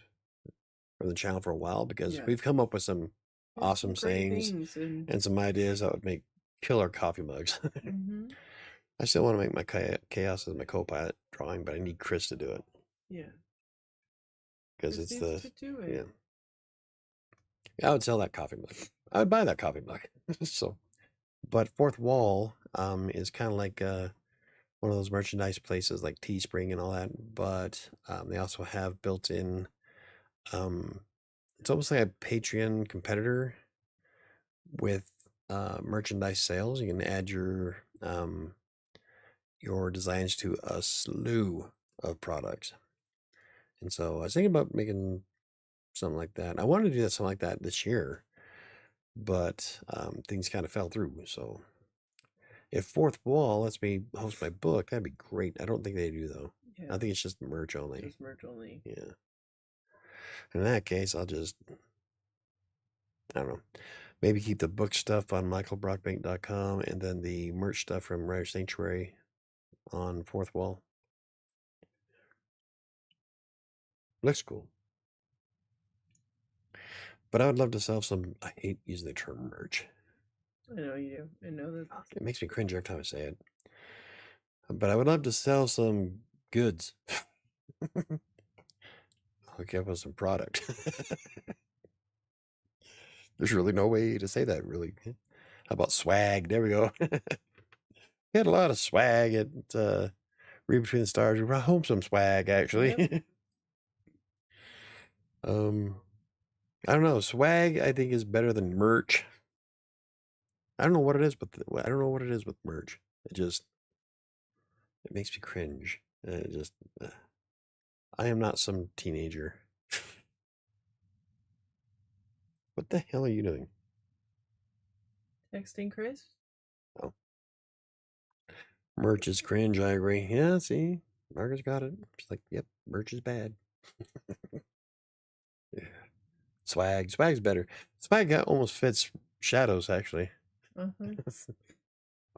Speaker 1: channel for a while because we've come up with some awesome sayings and some ideas that would make killer coffee mugs. I still want to make my chaos as my co-pilot drawing, but I need Chris to do it.
Speaker 2: Yeah.
Speaker 1: Because it's yeah. I would sell that coffee mug. I would buy that coffee mug. So, but Fourth Wall is kind of like one of those merchandise places like Teespring and all that, but they also have built in it's almost like a Patreon competitor with merchandise sales. You can add your designs to a slew of products. And so I was thinking about making something like that. I wanted to do something like that this year, but things kind of fell through. So if Fourth Wall lets me host my book, that'd be great. I don't think they do though. I think it's just merch only.
Speaker 2: Just merch only.
Speaker 1: Yeah. In that case, I'll just, I don't know, maybe keep the book stuff on michaelbrockbank.com and then the merch stuff from WriterSanctuary on Fourth Wall. Looks cool. But I would love to sell some. I hate using the term merch.
Speaker 2: I know you do. I know that.
Speaker 1: It makes me cringe every time I say it. But I would love to sell some goods. Hook you up with some product. There's really no way to say that, really. How about swag? There we go. We had a lot of swag at Read Between the Stars. We brought home some swag, actually.
Speaker 2: Yep.
Speaker 1: I don't know. Swag, I think, is better than merch. I don't know what it is, but I don't know what it is with merch. It makes me cringe. I am not some teenager. What the hell are you doing?
Speaker 2: Texting Chris.
Speaker 1: Oh. Merch is cringe, I agree. Yeah, see? Margaret's got it. She's like, yep, merch is bad. Yeah. Swag's better. Swag almost fits Shadows, actually.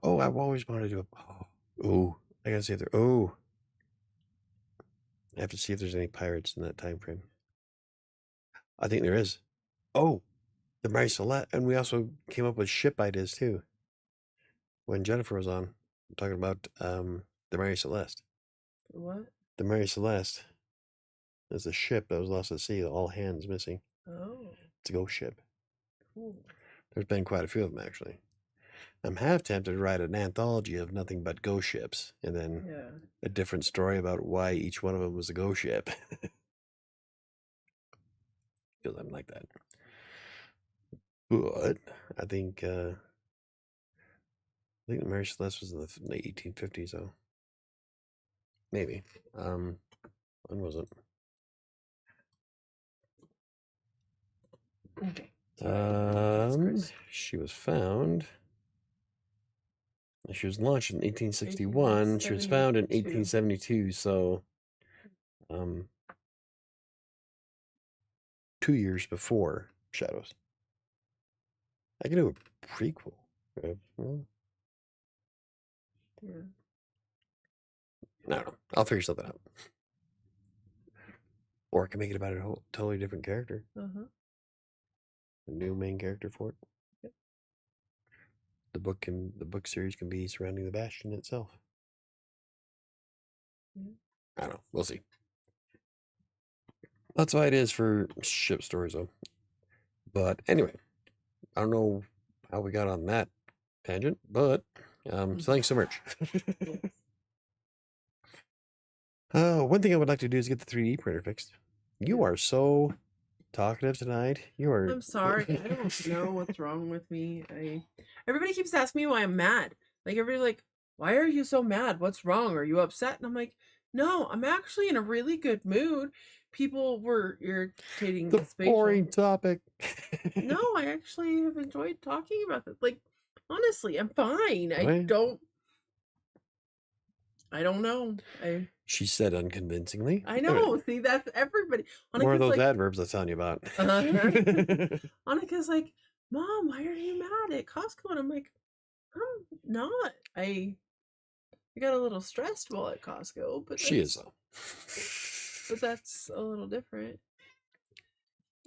Speaker 1: Oh, I've always wanted to do a... Oh, I gotta see if there... Oh. I have to see if there's any pirates in that time frame. I think there is. Oh, the Mary Celeste. And we also came up with ship ideas, too. When Jennifer was on, talking about the Mary Celeste.
Speaker 2: What?
Speaker 1: The Mary Celeste is a ship that was lost at sea, all hands missing.
Speaker 2: Oh.
Speaker 1: It's a ghost ship.
Speaker 2: Cool.
Speaker 1: There's been quite a few of them, actually. I'm half tempted to write an anthology of nothing but ghost ships, and then a different story about why each one of them was a ghost ship. Because I'm like that. But I think the Mary Celeste was in the 1850s, though. Maybe. When was it?
Speaker 2: Okay.
Speaker 1: She was found. She was launched in 1861. She was found in 1872. So, 2 years before Shadows. I can do a prequel. Yeah. I don't know. I'll figure something out. Or I can make it about a totally different character. A new main character for it. Yep. The book series can be surrounding the Bastion itself. I don't know. We'll see. That's why it is for ship stories, though. But anyway, I don't know how we got on that tangent, but selling some merch. One thing I would like to do is get the 3D printer fixed. You are so talkative tonight.
Speaker 2: I'm sorry. I don't know what's wrong with me. Everybody keeps asking me why I'm mad. Like everybody's like, "Why are you so mad? What's wrong? Are you upset?" And I'm like, "No, I'm actually in a really good mood." People were irritating
Speaker 1: the boring topic.
Speaker 2: No, I actually have enjoyed talking about this. Like, honestly, I'm fine. I don't know.
Speaker 1: She said unconvincingly.
Speaker 2: I know. See, that's everybody.
Speaker 1: More of those adverbs I'm telling you about.
Speaker 2: Annika's like, "Mom, why are you mad at Costco?" And I'm like, "I'm not. I got a little stressed while at Costco, but
Speaker 1: she is though.
Speaker 2: But that's a little different.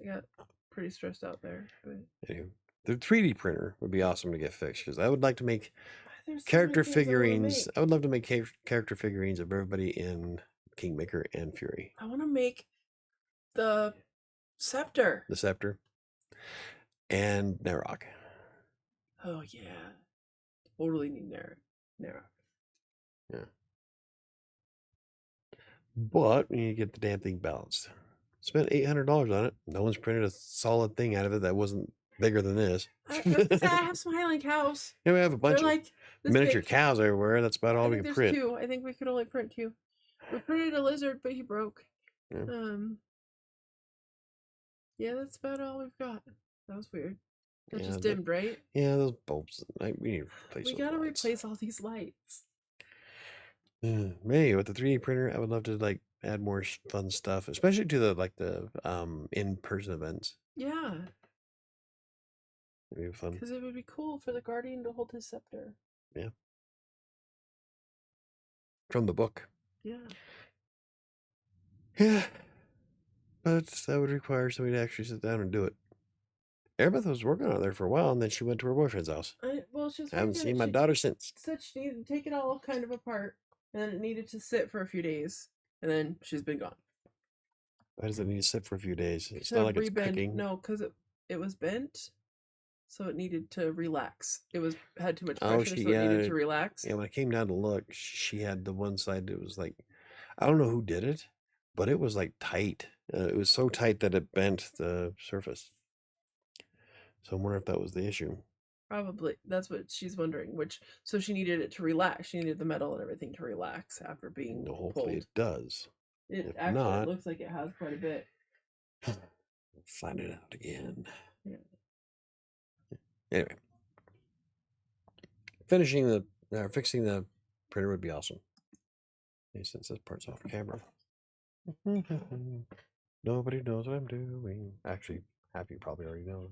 Speaker 2: I got pretty stressed out there. But
Speaker 1: anyway, the 3D printer would be awesome to get fixed because I would like to make character figurines. I would love to make character figurines of everybody in Kingmaker and Fury.
Speaker 2: I want to make the scepter.
Speaker 1: The scepter. And Narok.
Speaker 2: Oh yeah. Totally need Narok.
Speaker 1: Yeah. But we need to get the damn thing balanced. Spent $800 on it. No one's printed a solid thing out of it that wasn't bigger than this.
Speaker 2: I have some Highland cows.
Speaker 1: Yeah, we have a bunch of miniature cows everywhere. That's about all we can print.
Speaker 2: I think we could only print 2. We printed a lizard, but he broke. Yeah. Yeah, that's about all we've got. That was weird. That just dimmed, right?
Speaker 1: Yeah, those bulbs. We need to replace.
Speaker 2: We gotta replace all these lights.
Speaker 1: Maybe with the 3D printer, I would love to add more fun stuff, especially to the in-person events.
Speaker 2: Yeah.
Speaker 1: It'd be fun.
Speaker 2: Because it would be cool for the Guardian to hold his scepter.
Speaker 1: Yeah. From the book.
Speaker 2: Yeah.
Speaker 1: Yeah. But that would require somebody to actually sit down and do it. Erebeth was working on there for a while, and then she went to her boyfriend's house.
Speaker 2: Well, she was
Speaker 1: I haven't
Speaker 2: working.
Speaker 1: seen my daughter since.
Speaker 2: Said she needed to take it all kind of apart, and then it needed to sit for a few days, and then she's been gone.
Speaker 1: Why does it need to sit for a few days? It's
Speaker 2: To
Speaker 1: not like it's
Speaker 2: rebend.
Speaker 1: cooking.
Speaker 2: No, because it was bent, so it needed to relax. It had too much
Speaker 1: Oh,
Speaker 2: pressure, so it needed to relax.
Speaker 1: Yeah, when I came down to look, she had the one side that was like, I don't know who did it, but it was like tight. It was so tight that it bent the surface. So I'm wondering if that was the issue.
Speaker 2: Probably. That's what she's wondering. So she needed it to relax. She needed the metal and everything to relax after being
Speaker 1: No, hopefully
Speaker 2: pulled.
Speaker 1: it does.
Speaker 2: It
Speaker 1: If not,
Speaker 2: it looks like it has quite a bit.
Speaker 1: We'll find it out again.
Speaker 2: Yeah.
Speaker 1: Anyway, fixing the printer would be awesome. Since this part's off camera. Nobody knows what I'm doing. Actually, half you probably already know.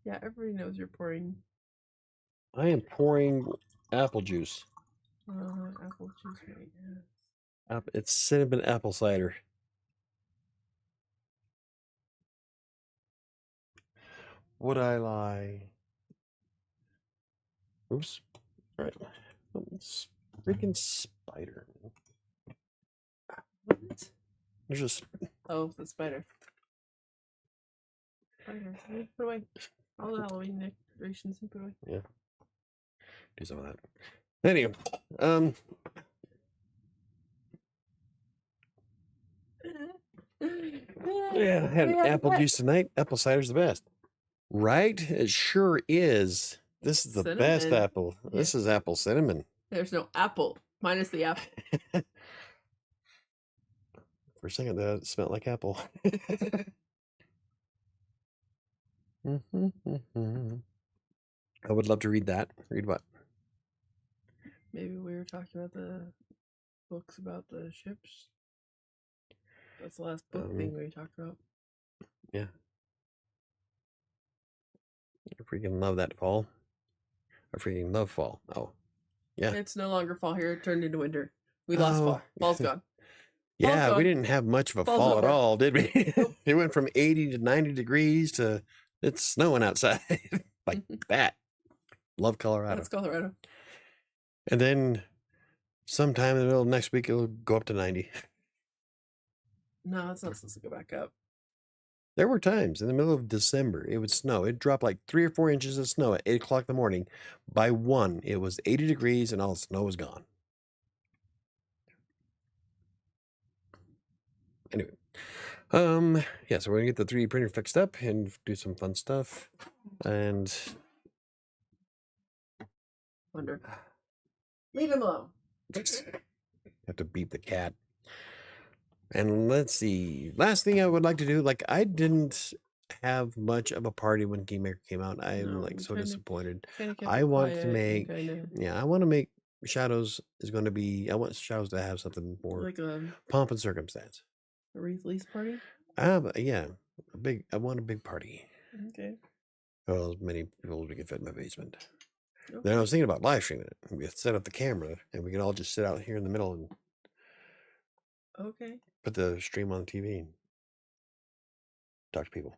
Speaker 2: Yeah, everybody knows you're pouring.
Speaker 1: I am pouring apple juice.
Speaker 2: Apple juice, right? Yeah.
Speaker 1: It's cinnamon apple cider. Would I lie? Oops. All right. Freaking spider.
Speaker 2: What?
Speaker 1: There's just.
Speaker 2: Oh, the spider. Spider. Put away all the Halloween decorations and put away.
Speaker 1: Yeah. Do some of that. Anyway, yeah, I had apple juice tonight. Apple cider's the best. Right? It sure is. This is the best apple. Yeah. This is apple cinnamon.
Speaker 2: There's no apple, minus the apple.
Speaker 1: For a second, that smelled like apple. I would love to read that. Read what?
Speaker 2: Maybe we were talking about the books about the ships. That's the last book thing we talked about.
Speaker 1: Yeah. I freaking love that fall. I freaking love fall. Oh, yeah.
Speaker 2: It's no longer fall here. It turned into winter. We lost fall. Fall's gone.
Speaker 1: Yeah, we didn't have much of a fall at all, did we? It went from 80 to 90 degrees to it's snowing outside. Like that. Love Colorado.
Speaker 2: That's Colorado.
Speaker 1: And then sometime in the middle of next week, it'll go up to 90.
Speaker 2: No, it's not supposed to go back up.
Speaker 1: There were times in the middle of December, it would snow. It'd drop like 3 or 4 inches of snow at 8 o'clock in the morning. By 1, it was 80 degrees and all the snow was gone. Anyway, yeah, so we're gonna get the 3D printer fixed up and do some fun stuff. And
Speaker 2: wonder. Leave him alone.
Speaker 1: Have to beat the cat. And let's see. Last thing I would like to do, like I didn't have much of a party when Kingmaker came out. I'm like so disappointed. I want to make I want to make Shadows is going to be I want Shadows to have something more
Speaker 2: like a
Speaker 1: pomp and circumstance.
Speaker 2: A release party?
Speaker 1: Yeah. I want a big party.
Speaker 2: Okay.
Speaker 1: Well, as many people as we can fit in my basement. Okay. Then I was thinking about live streaming it. We could set up the camera and we could all just sit out here in the middle and put the stream on TV and talk to people.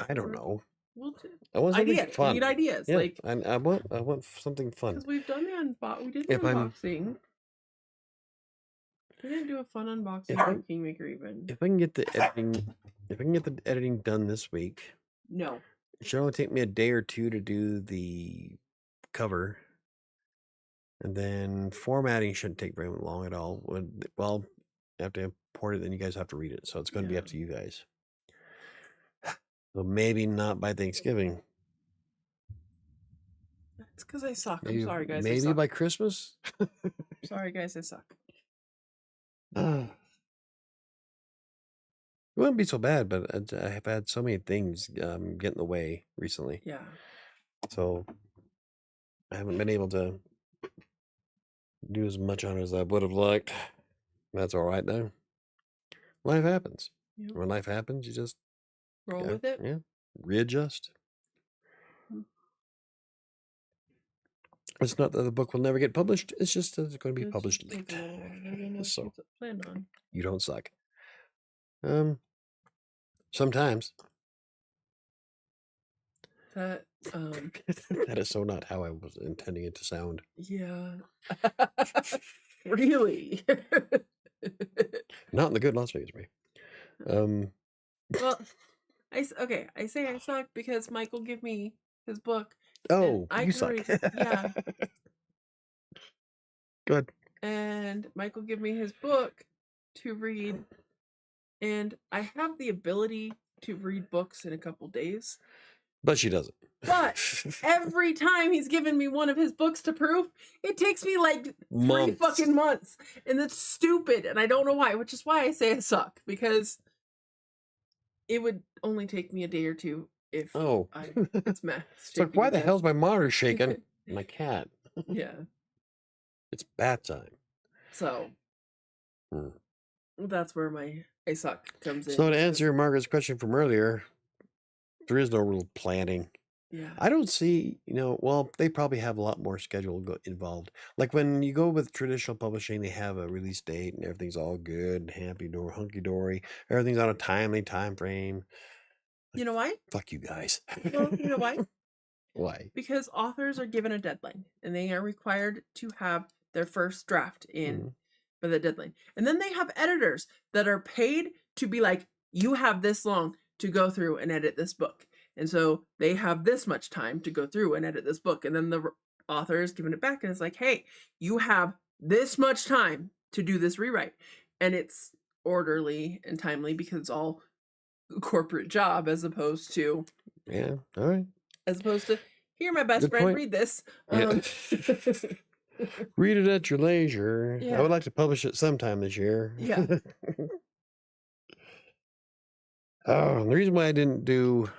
Speaker 1: I don't know.
Speaker 2: We'll do.
Speaker 1: I want something fun.
Speaker 2: We need ideas.
Speaker 1: Yeah, like I want something fun.
Speaker 2: Because we've done we did an unboxing. We didn't do a fun unboxing of Kingmaker even.
Speaker 1: If I can get the editing done this week.
Speaker 2: No.
Speaker 1: It should only take me a day or 2 to do the cover. And then formatting shouldn't take very long at all. Well, I have to import it, then you guys have to read it. So it's going to be up to you guys. So maybe not by Thanksgiving.
Speaker 2: It's because I suck. I'm sorry, guys.
Speaker 1: Maybe by Christmas?
Speaker 2: Sorry, guys. I suck.
Speaker 1: It wouldn't be so bad, but I have had so many things get in the way recently.
Speaker 2: Yeah.
Speaker 1: So I haven't been able to do as much on it as I would have liked. That's all right, though. Life happens. Yep. When life happens, you just
Speaker 2: roll with it.
Speaker 1: Yeah. Readjust. It's not that the book will never get published. It's just that it's going to be published late. So
Speaker 2: planned on.
Speaker 1: You don't suck. Sometimes.
Speaker 2: That
Speaker 1: That is so not how I was intending it to sound.
Speaker 2: yeah. Really?
Speaker 1: Not in the good Las Vegas way.
Speaker 2: Well, okay, I say I suck because Michael gave me his book and
Speaker 1: Oh,
Speaker 2: I
Speaker 1: you
Speaker 2: can
Speaker 1: suck.
Speaker 2: read it. Yeah.
Speaker 1: Good.
Speaker 2: And Michael gave me his book to read, and I have the ability to read books in a couple days.
Speaker 1: But she doesn't.
Speaker 2: But every time he's given me one of his books to proof, it takes me like
Speaker 1: Months.
Speaker 2: 3 fucking months. And that's stupid. And I don't know why, which is why I say I suck. Because it would only take me a day or two if it's math.
Speaker 1: It's like, why the hell's my monitor shaking? My cat.
Speaker 2: Yeah.
Speaker 1: It's bat time.
Speaker 2: So that's where my I suck comes in.
Speaker 1: So to answer Margaret's question from earlier, there is no real planning.
Speaker 2: Yeah.
Speaker 1: I don't see, well, they probably have a lot more schedule involved. Like when you go with traditional publishing, they have a release date and everything's all good, hunky dory. Everything's on a timely time frame.
Speaker 2: You know why?
Speaker 1: Fuck you guys.
Speaker 2: Well, you know why?
Speaker 1: Why?
Speaker 2: Because authors are given a deadline and they are required to have their first draft in by the deadline. And then they have editors that are paid to be like, you have this long to go through and edit this book. And so they have this much time to go through and edit this book. And then the author is giving it back and it's like, hey, you have this much time to do this rewrite. And it's orderly and timely because it's all corporate job as opposed to
Speaker 1: all right.
Speaker 2: As opposed to, here, my best friend, read this.
Speaker 1: Read it at your leisure.
Speaker 2: Yeah.
Speaker 1: I would like to publish it sometime this year.
Speaker 2: Yeah.
Speaker 1: The reason why I didn't do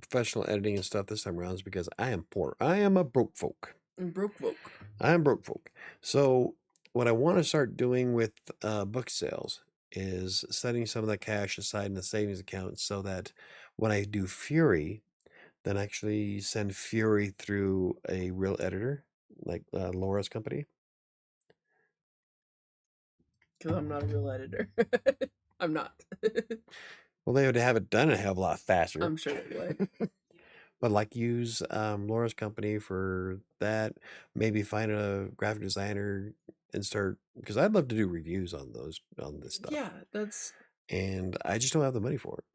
Speaker 1: professional editing and stuff this time around is because I am poor. I am a broke folk.
Speaker 2: Broke folk.
Speaker 1: I am broke folk. So what I want to start doing with book sales is setting some of that cash aside in the savings account so that when I do Fury, then actually send Fury through a real editor, like Laura's company.
Speaker 2: Because I'm not a real editor. I'm not.
Speaker 1: Well, they would have it done a hell of a lot faster.
Speaker 2: I'm sure they would.
Speaker 1: But like use Laura's company for that. Maybe find a graphic designer and start, because I'd love to do reviews on this stuff.
Speaker 2: Yeah, that's.
Speaker 1: And I just don't have the money for it.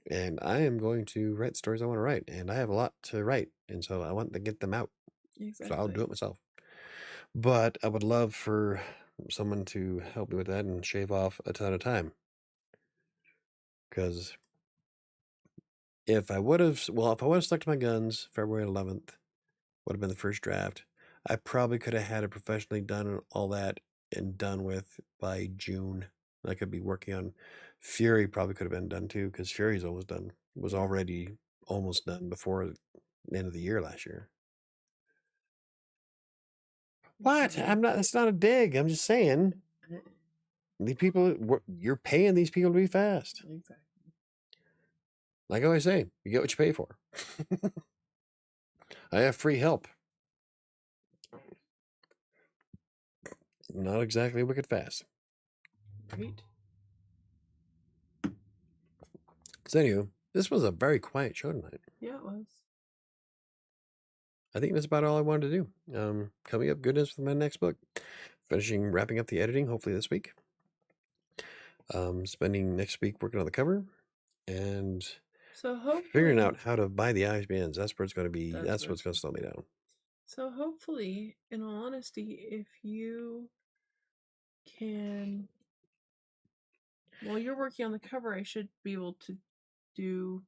Speaker 1: And I am going to write the stories I want to write, and I have a lot to write, and so I want to get them out.
Speaker 2: Exactly.
Speaker 1: So I'll do it myself. But I would love for someone to help me with that and shave off a ton of time. Because if I would have stuck to my guns, February 11th would have been the first draft. I probably could have had it professionally done and all that and done with by June. I could be working on Fury. Probably could have been done too, because Fury's almost done. Was already almost done before the end of the year last year. What? I'm not. That's not a dig. I'm just saying. These people, you're paying these people to be fast.
Speaker 2: Exactly.
Speaker 1: Like I always say, you get what you pay for. I have free help. Not exactly wicked fast.
Speaker 2: Right.
Speaker 1: So anyway, this was a very quiet show tonight.
Speaker 2: Yeah, it was.
Speaker 1: I think that's about all I wanted to do. Coming up, goodness with my next book. Wrapping up the editing, hopefully this week. Spending next week working on the cover. And figuring out how to buy the ISBNs. That's where it's going to be. That's what's going to slow me down.
Speaker 2: So hopefully, in all honesty, if you can, while you're working on the cover, I should be able to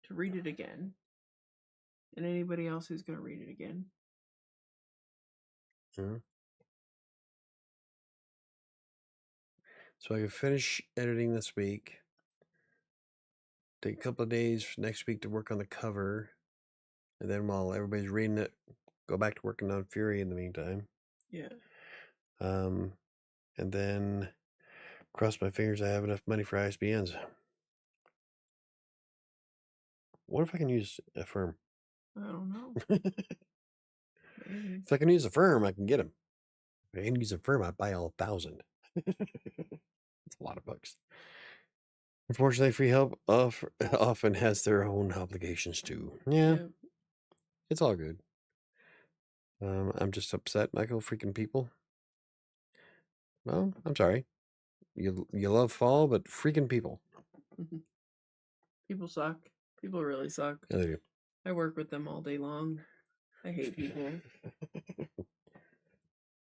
Speaker 2: read it again. And anybody else who's going to read it again.
Speaker 1: So I can finish editing this week. Take a couple of days next week to work on the cover. And then while everybody's reading it, go back to working on Fury in the meantime.
Speaker 2: Yeah.
Speaker 1: And then cross my fingers I have enough money for ISBNs. What if I can use a firm?
Speaker 2: I don't know.
Speaker 1: If I can use a firm, I can get them. If I can use a firm, I'd buy all 1,000. It's a lot of books. Unfortunately, free help often has their own obligations too. Yeah,
Speaker 2: Yeah.
Speaker 1: it's all good. I'm just upset, Michael. Freaking people. Well, I'm sorry. You love fall, but freaking people.
Speaker 2: People suck. People really suck.
Speaker 1: Yeah, they do.
Speaker 2: I work with them all day long. I hate people.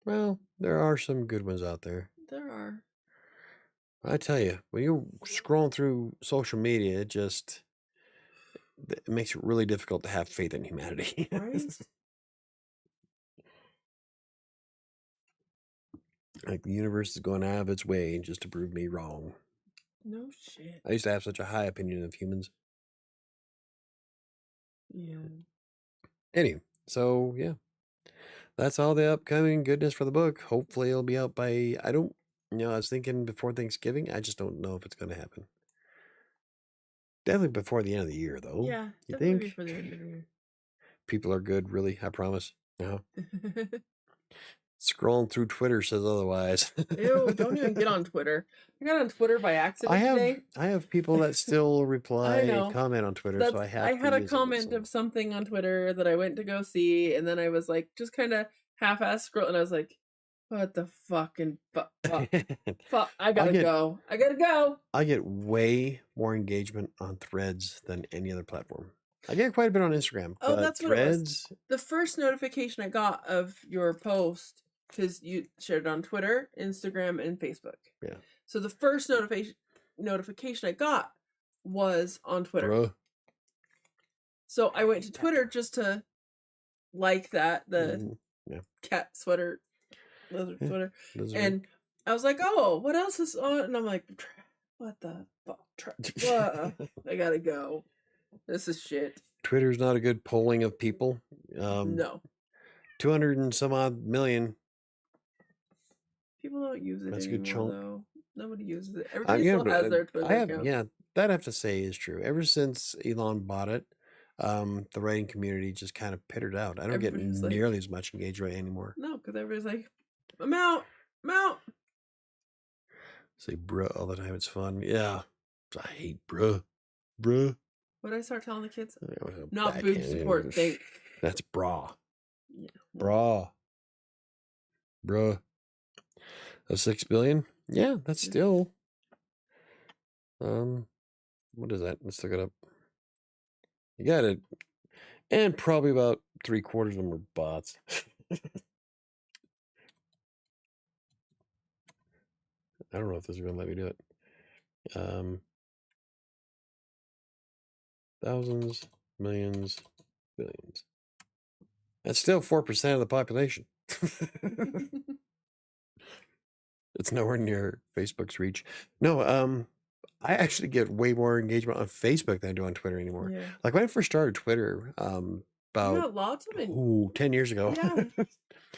Speaker 1: Well, there are some good ones out there.
Speaker 2: There are.
Speaker 1: I tell you, when you're scrolling through social media, it makes it really difficult to have faith in humanity.
Speaker 2: Right?
Speaker 1: Like the universe is going out of its way just to prove me wrong.
Speaker 2: No shit.
Speaker 1: I used to have such a high opinion of humans.
Speaker 2: Yeah.
Speaker 1: Anyway, so yeah, that's all the upcoming goodness for the book. Hopefully it'll be out by, I was thinking before Thanksgiving. I just don't know if it's going to happen. Definitely before the end of the year, though.
Speaker 2: Yeah.
Speaker 1: You
Speaker 2: Definitely
Speaker 1: think?
Speaker 2: before the end of the year.
Speaker 1: People are good, really? I promise. No. Scrolling through Twitter says otherwise.
Speaker 2: Ew, don't even get on Twitter. I got on Twitter by accident today.
Speaker 1: I have people that still reply
Speaker 2: I
Speaker 1: and
Speaker 2: know.
Speaker 1: comment on Twitter, so I have
Speaker 2: I
Speaker 1: to
Speaker 2: had a
Speaker 1: use it,
Speaker 2: comment
Speaker 1: so.
Speaker 2: of something on Twitter that I went to go see, and then I was like, just kind of half-ass scroll, and I was like, what the fucking fuck? I gotta go. I gotta go.
Speaker 1: I get way more engagement on Threads than any other platform. I get quite a bit on Instagram.
Speaker 2: Oh,
Speaker 1: but
Speaker 2: that's what
Speaker 1: Threads,
Speaker 2: it was. The first notification I got of your post, because you shared it on Twitter, Instagram, and Facebook.
Speaker 1: Yeah.
Speaker 2: So the first notification I got was on Twitter.
Speaker 1: Bruh.
Speaker 2: So I went to Twitter just to like that, the cat sweater, lizard sweater. And I was like, oh, what else is on? And I'm like, what the fuck? I gotta go. This is shit.
Speaker 1: Twitter's not a good polling of people.
Speaker 2: No.
Speaker 1: 200 and some odd million.
Speaker 2: People don't use it
Speaker 1: That's
Speaker 2: anymore,
Speaker 1: a good chunk.
Speaker 2: though. Nobody uses it. Everybody still has their Twitter account.
Speaker 1: Yeah, that I have to say is true. Ever since Elon bought it, the writing community just kind of pittered out. I don't get nearly as much engagement anymore.
Speaker 2: No, because everybody's like, I'm out.
Speaker 1: Say bruh all the time. It's fun. Yeah. I hate bruh. What
Speaker 2: did I start telling the kids? Not boob support.
Speaker 1: That's bra.
Speaker 2: Yeah.
Speaker 1: Bruh. Of 6 billion? Yeah, that's still. What is that? Let's look it up. You got it. And probably about 3/4 of them are bots. I don't know if this is going to let me do it. Thousands, millions, billions. That's still 4% of the population. It's nowhere near Facebook's reach. No, I actually get way more engagement on Facebook than I do on Twitter anymore.
Speaker 2: Yeah.
Speaker 1: Like when I first started Twitter, about
Speaker 2: lots of
Speaker 1: 10 years ago.
Speaker 2: Yeah.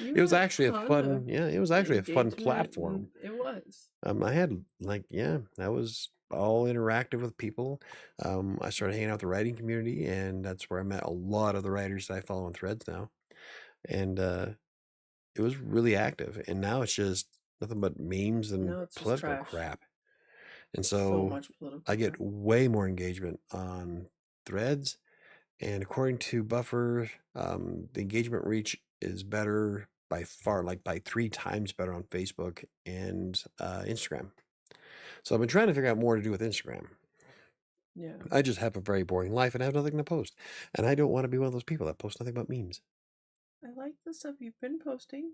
Speaker 1: It was actually a fun, it was actually a fun platform.
Speaker 2: It was.
Speaker 1: I had that was all interactive with people. I started hanging out with the writing community, and that's where I met a lot of the writers that I follow on Threads now. And it was really active. And now it's just nothing but memes and political crap. And so
Speaker 2: much political
Speaker 1: I get way more engagement on Threads. And according to Buffer, the engagement reach is better by far, like by 3 times better on Facebook and Instagram. So I've been trying to figure out more to do with Instagram.
Speaker 2: Yeah.
Speaker 1: I just have a very boring life and I have nothing to post. And I don't want to be one of those people that post nothing but memes.
Speaker 2: I like the stuff you've been posting.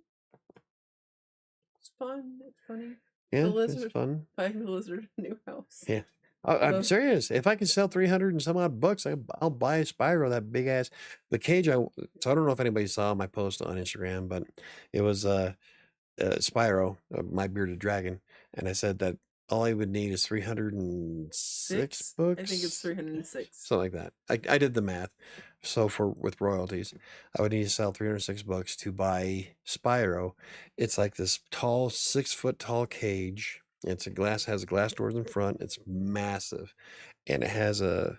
Speaker 2: It's fun. It's funny.
Speaker 1: Yeah, it's fun.
Speaker 2: Buying the lizard a new house.
Speaker 1: Yeah. I'm serious. If I can sell 300 and some odd books, I'll buy a Spyro, that big ass. The cage, so I don't know if anybody saw my post on Instagram, but it was Spyro, my bearded dragon. And I said that all I would need is 306 books.
Speaker 2: I think it's 306.
Speaker 1: Something like that. I did the math. So with royalties, I would need to sell 306 books to buy Spyro. It's like this tall, 6-foot tall cage. Has glass doors in front. It's massive, and it has a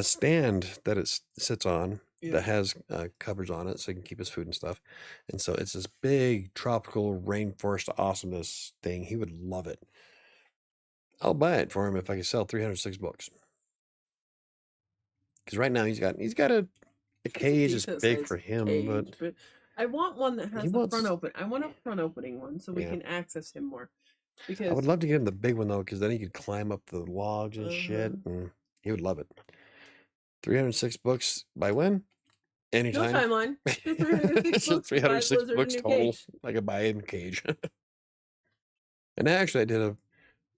Speaker 1: stand that it sits on that has covers on it so he can keep his food and stuff. And so it's this big tropical rainforest awesomeness thing. He would love it. I'll buy it for him if I can sell 306 books. Because right now he's got a cage that's big for him,
Speaker 2: cage, but I want one that has the front open. I want a front opening one so we can access him more. Because
Speaker 1: I would love to get him the big one though, because then he could climb up the logs and shit, and he would love it. 306 books by when? Anytime.
Speaker 2: No timeline.
Speaker 1: It's just 306 books total. I could buy him a cage. And actually, I did a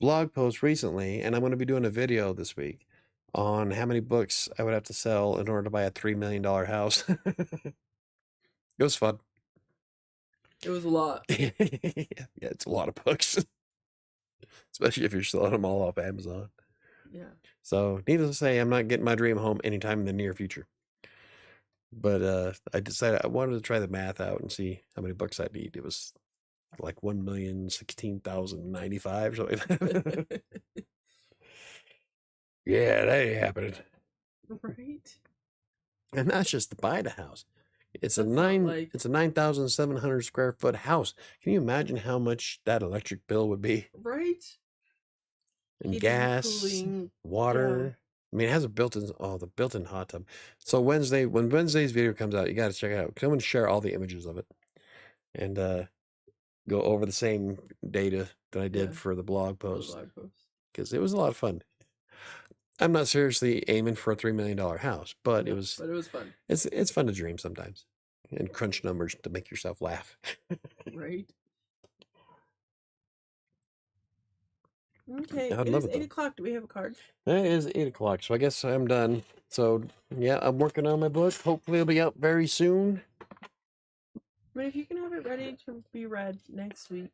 Speaker 1: blog post recently, and I'm going to be doing a video this week on how many books I would have to sell in order to buy a $3 million house. It was fun.
Speaker 2: It was a lot.
Speaker 1: Yeah, it's a lot of books. Especially if you're selling them all off Amazon.
Speaker 2: Yeah.
Speaker 1: So, needless to say, I'm not getting my dream home anytime in the near future. But I decided I wanted to try the math out and see how many books I'd need. It was like 1,016,095 or something. Yeah, that ain't happening.
Speaker 2: Right.
Speaker 1: And that's just to buy the house. It's a 9,700 square foot house. Can you imagine how much that electric bill would be?
Speaker 2: Right.
Speaker 1: And heating, gas, cooling, water. Yeah. I mean, it has a built-in hot tub. So when Wednesday's video comes out, you got to check it out. Come and share all the images of it, and go over the same data that I did for the blog post, because it was a lot of fun. I'm not seriously aiming for a $3 million house, but it was
Speaker 2: fun.
Speaker 1: It's fun to dream sometimes and crunch numbers to make yourself laugh.
Speaker 2: Right. Okay, it is 8 o'clock. Do we have a card?
Speaker 1: It is 8 o'clock, so I guess I'm done. So, yeah, I'm working on my book. Hopefully it'll be out very soon.
Speaker 2: But if you can have it ready to be read next week,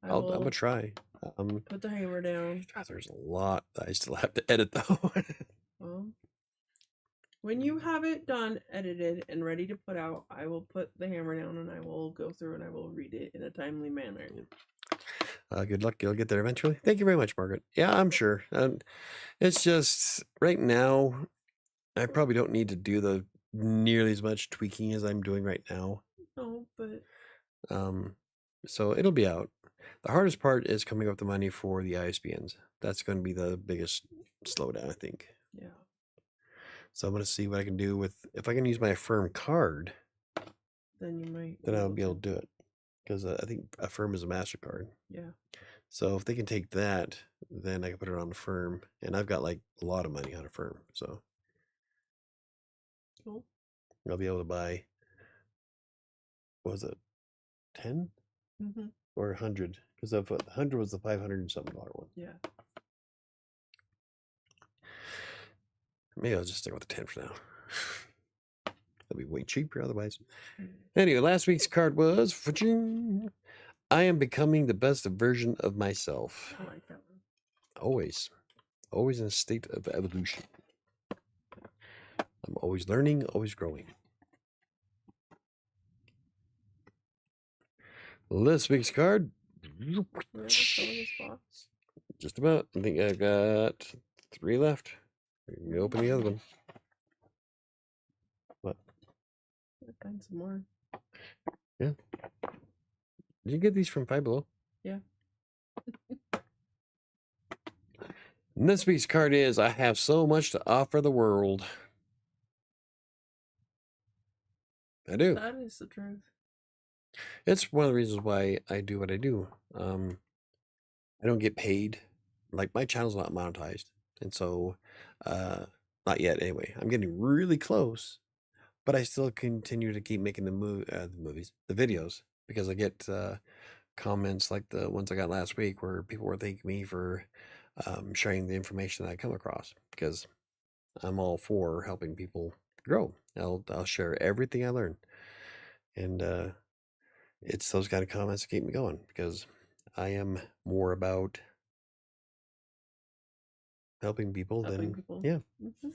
Speaker 1: I'm going to try.
Speaker 2: Put the hammer down.
Speaker 1: God, there's a lot that I still have to edit, though.
Speaker 2: Well, when you have it done, edited, and ready to put out, I will put the hammer down and I will go through and I will read it in a timely manner.
Speaker 1: Good luck. You'll get there eventually. Thank you very much, Margaret. Yeah, I'm sure. It's just right now, I probably don't need to do the nearly as much tweaking as I'm doing right now.
Speaker 2: No, but
Speaker 1: so it'll be out. The hardest part is coming up with the money for the ISBNs. That's going to be the biggest slowdown, I think.
Speaker 2: Yeah.
Speaker 1: So I'm going to see what I can do with, if I can use my Affirm card,
Speaker 2: then you might.
Speaker 1: Then I'll be able to do it. Because I think Affirm is a MasterCard.
Speaker 2: Yeah.
Speaker 1: So if they can take that, then I can put it on Affirm. And I've got like a lot of money on Affirm. So
Speaker 2: cool.
Speaker 1: I'll be able to buy, what was it, 10?
Speaker 2: Mm-hmm.
Speaker 1: Or 100? Because 100 was the $500 and something one.
Speaker 2: Yeah.
Speaker 1: Maybe I'll just stick with the 10 for now. That'll be way cheaper otherwise. Anyway, last week's card was, I am becoming the best version of myself.
Speaker 2: I like that one.
Speaker 1: Always in a state of evolution. I'm always learning, always growing. This week's card. Just about. I think I got 3 left. Let me open the other one. What?
Speaker 2: I'll find some more.
Speaker 1: Yeah. Did you get these from Five Below?
Speaker 2: Yeah.
Speaker 1: And this week's card is, I have so much to offer the world. I do.
Speaker 2: That is the truth.
Speaker 1: It's one of the reasons why I do what I do. I don't get paid. Like, my channel's not monetized. And so, not yet anyway. I'm getting really close. But I still continue to keep making the videos. Because I get comments like the ones I got last week where people were thanking me for sharing the information that I come across. Because I'm all for helping people grow. I'll share everything I learn. And it's those kind of comments that keep me going, because I am more about helping people than yeah. Mm-hmm.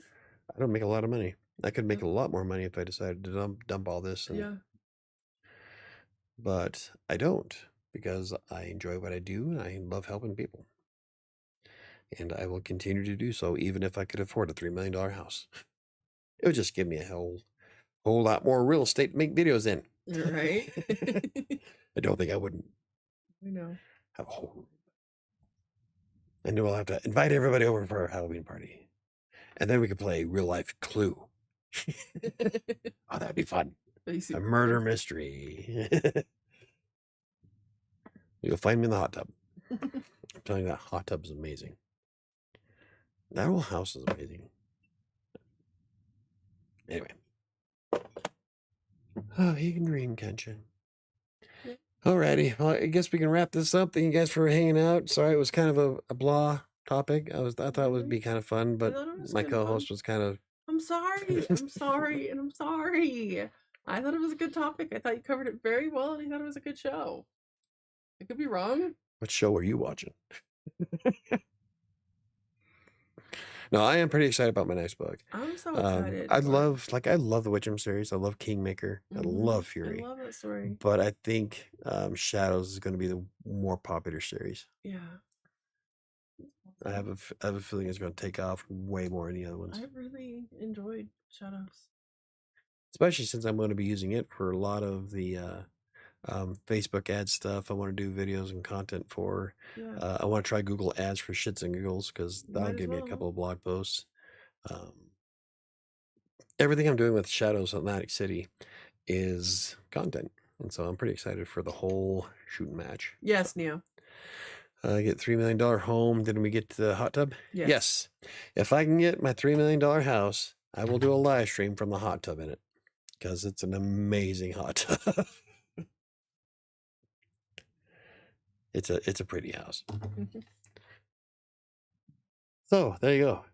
Speaker 1: I don't make a lot of money. I could make a lot more money if I decided to dump all this. But I don't, because I enjoy what I do and I love helping people. And I will continue to do so, even if I could afford a $3 million house. It would just give me a whole lot more real estate to make videos in.
Speaker 2: Right.
Speaker 1: I don't think I wouldn't.
Speaker 2: We know.
Speaker 1: Have a whole. And then we'll have to invite everybody over for our Halloween party. And then we could play real life Clue. Oh, that'd be fun. A murder mystery. You'll find me in the hot tub. I'm telling you, that hot tub is amazing. That whole house is amazing. Anyway. Oh, you can dream, can't you?
Speaker 2: Yeah.
Speaker 1: Alrighty. Well, I guess we can wrap this up. Thank you guys for hanging out. Sorry, it was kind of a blah topic. I thought it would be kind of fun, but my co-host was kind of.
Speaker 2: I'm sorry. I'm sorry, and I'm sorry. I thought it was a good topic. I thought you covered it very well, and I thought it was a good show. I could be wrong.
Speaker 1: What show are you watching? No, I am pretty excited about my next book.
Speaker 2: I'm so excited.
Speaker 1: I love the Witchem series. I love Kingmaker. I love Fury.
Speaker 2: I love that story.
Speaker 1: But I think Shadows is going to be the more popular series.
Speaker 2: Yeah.
Speaker 1: I have a feeling it's going to take off way more than the other ones.
Speaker 2: I really enjoyed Shadows.
Speaker 1: Especially since I'm going to be using it for a lot of the Facebook ad stuff. I want to do videos and content for.
Speaker 2: Yeah.
Speaker 1: I want to try Google Ads for shits and giggles because that'll give me a couple of blog posts. Everything I'm doing with Shadows Atlantic City is content. And so I'm pretty excited for the whole shooting match.
Speaker 2: Yes, Neo.
Speaker 1: Get $3 million home. Didn't we get to the hot tub?
Speaker 2: Yes.
Speaker 1: Yes. If I can get my $3 million house, I will do a live stream from the hot tub in it because it's an amazing hot tub. It's a pretty house. So there you go.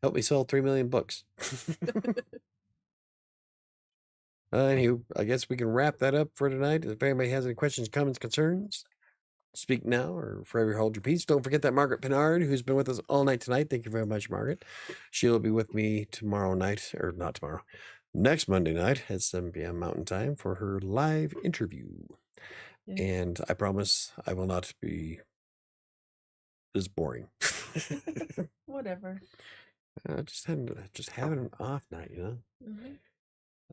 Speaker 1: Help me sell 3 million books. Anywho, I guess we can wrap that up for tonight. If anybody has any questions, comments, concerns, speak now or forever hold your peace. Don't forget that Margaret Pinard, who's been with us all night tonight. Thank you very much, Margaret. She'll be with me tomorrow night, or not tomorrow, next Monday night at 7 p.m. Mountain Time for her live interview. Yeah. And I promise I will not be as boring.
Speaker 2: Whatever.
Speaker 1: Just having an off night, you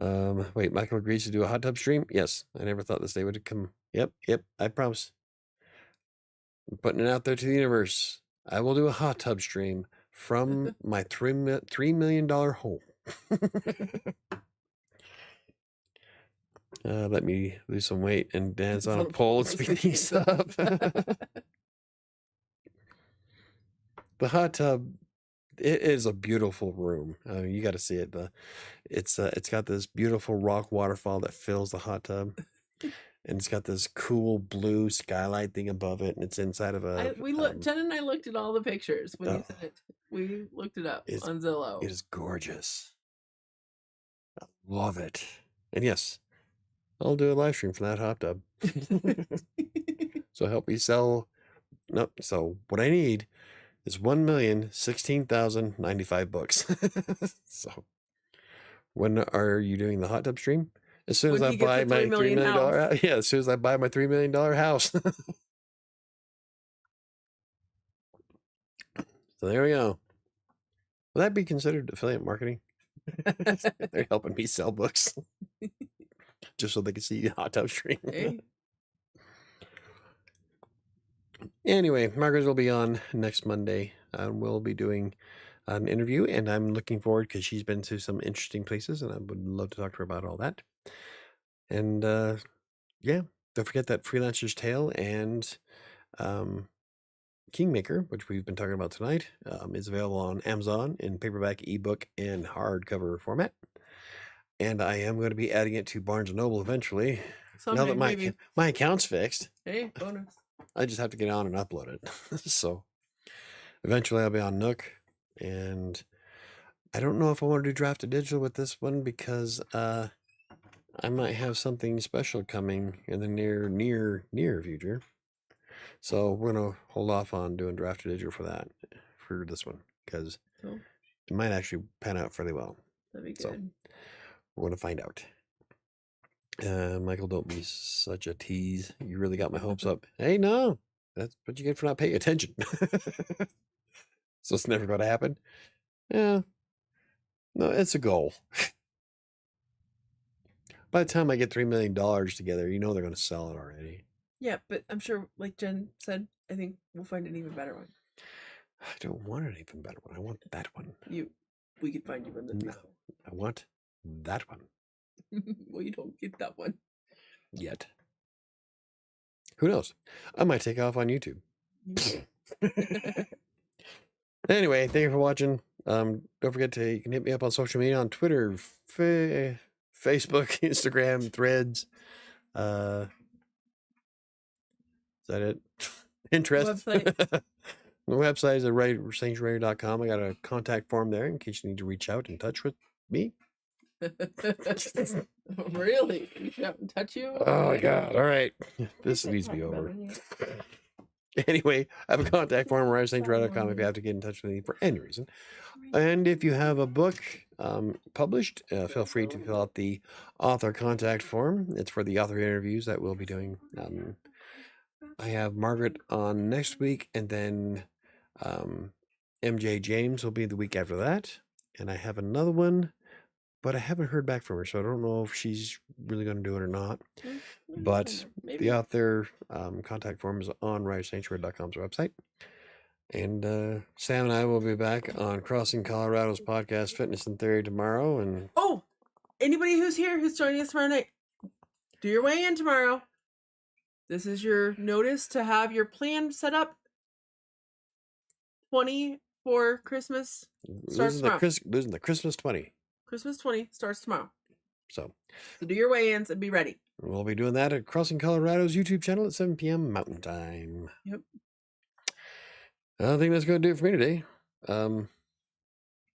Speaker 1: know? Wait, Michael agrees to do a hot tub stream? Yes. I never thought this day would come. Yep, I promise. I'm putting it out there to the universe. I will do a hot tub stream from my $3 million home. Let me lose some weight and dance on a pole and speed these up. The hot tub, it is a beautiful room. You got to see it. It's got this beautiful rock waterfall that fills the hot tub. And it's got this cool blue skylight thing above it, and it's inside of a.
Speaker 2: Jen and I looked at all the pictures when you said it. We looked it up on Zillow.
Speaker 1: It is gorgeous. I love it. And yes, I'll do a live stream from that hot tub. So help me sell. Nope. So what I need is 1,016,095 books. So when are you doing the hot tub stream? As soon as I buy my $3 million house. Yeah, as soon as I buy my $3 million house. So there we go. Will that be considered affiliate marketing? They're helping me sell books. Just so they can see the hot tub stream. Hey. Anyway, Margaret will be on next Monday. We'll be doing an interview, and I'm looking forward because she's been to some interesting places, and I would love to talk to her about all that. And yeah, don't forget that Freelancer's Tale and Kingmaker, which we've been talking about tonight, is available on Amazon in paperback, ebook, and hardcover format. And I am going to be adding it to Barnes & Noble eventually. Someday, now that my account's fixed.
Speaker 2: Hey, bonus.
Speaker 1: I just have to get on and upload it. So eventually I'll be on Nook. And I don't know if I want to do draft to digital with this one because I might have something special coming in the near future. So we're going to hold off on doing draft to digital for this one because it might actually pan out fairly well.
Speaker 2: That'd be good.
Speaker 1: So we're going to find out. Michael, don't be such a tease. You really got my hopes up. Hey, no, that's what you get for not paying attention. So it's never going to happen. Yeah. No, it's a goal. By the time I get $3 million together, you know they're going to sell it already.
Speaker 2: Yeah, but I'm sure, like Jen said, I think we'll find an even better one.
Speaker 1: I don't want an even better one. I want that one.
Speaker 2: We could find you one that
Speaker 1: No, I want that one.
Speaker 2: Well, you don't get that one
Speaker 1: yet. Who knows? I might take off on YouTube. Anyway, thank you for watching. Don't forget you can hit me up on social media on Twitter, Facebook, Instagram, Threads. Is that it? Interest.
Speaker 2: Website.
Speaker 1: The website is at WriterSanctuary.com. I got a contact form there in case you need to reach out and touch with me.
Speaker 2: Really? Reach out and touch you?
Speaker 1: Oh my God. All right. This needs to be over. Anyway, I have a contact form at WriterSanctuary.com if you have to get in touch with me for any reason. And if you have a book published, feel free to fill out the author contact form. It's for the author interviews that we'll be doing. I have Margaret on next week, and then MJ James will be the week after that. And I have another one, but I haven't heard back from her, so I don't know if she's really going to do it or not. But maybe. The author contact form is on WriterSanctuary.com's website. And Sam and I will be back on Crossing Colorado's podcast, Fitness and Theory, tomorrow. And
Speaker 2: anybody who's here who's joining us tomorrow night, do your weigh in tomorrow. This is your notice to have your plan set up. 20 for Christmas starts tomorrow.
Speaker 1: Losing the Christmas 20.
Speaker 2: Christmas 20 starts tomorrow.
Speaker 1: So
Speaker 2: do your weigh-ins and be ready.
Speaker 1: We'll be doing that at Crossing Colorado's YouTube channel at 7 p.m. Mountain Time.
Speaker 2: Yep.
Speaker 1: I think that's going to do it for me today. I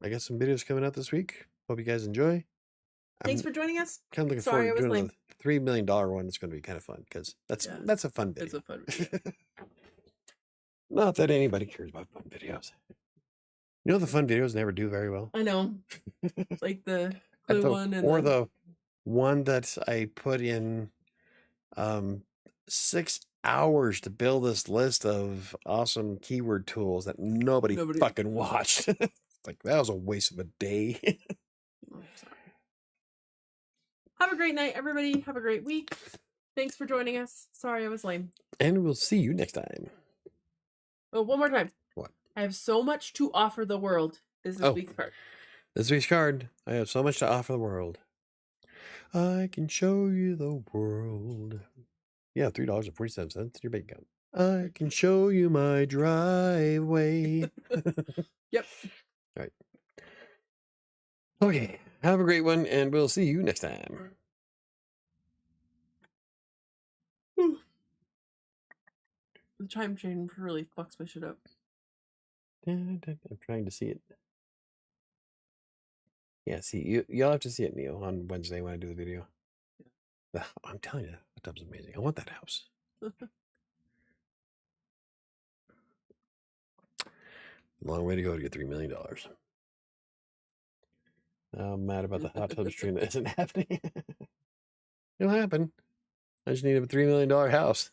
Speaker 1: got some videos coming out this week. Hope you guys enjoy.
Speaker 2: Thanks for joining us.
Speaker 1: Kind of looking forward to doing the $3 million one. It's going to be kind of fun because that's a fun video.
Speaker 2: It's a fun video.
Speaker 1: Not that anybody cares about fun videos. You know, the fun videos never do very well.
Speaker 2: I know. Like the clue one.
Speaker 1: Or the one that I put in 6 hours to build this list of awesome keyword tools that nobody fucking watched. Like, that was a waste of a day.
Speaker 2: Have a great night, everybody. Have a great week. Thanks for joining us. Sorry I was lame.
Speaker 1: And we'll see you next time.
Speaker 2: Oh, one more time.
Speaker 1: What?
Speaker 2: I have so much to offer the world is this week's card.
Speaker 1: This week's card. I have so much to offer the world. I can show you the world. Yeah, $3.47 in your bank account. I can show you my driveway.
Speaker 2: Yep.
Speaker 1: All right. Okay. Have a great one, and we'll see you next time.
Speaker 2: The chime chain really fucks my shit up.
Speaker 1: I'm trying to see it. Yeah, see, you'll have to see it, Neil, on Wednesday when I do the video. I'm telling you, that tub's amazing. I want that house. Long way to go to get $3 million. I'm mad about the hot tub stream that isn't happening. It'll happen. I just need a $3 million house.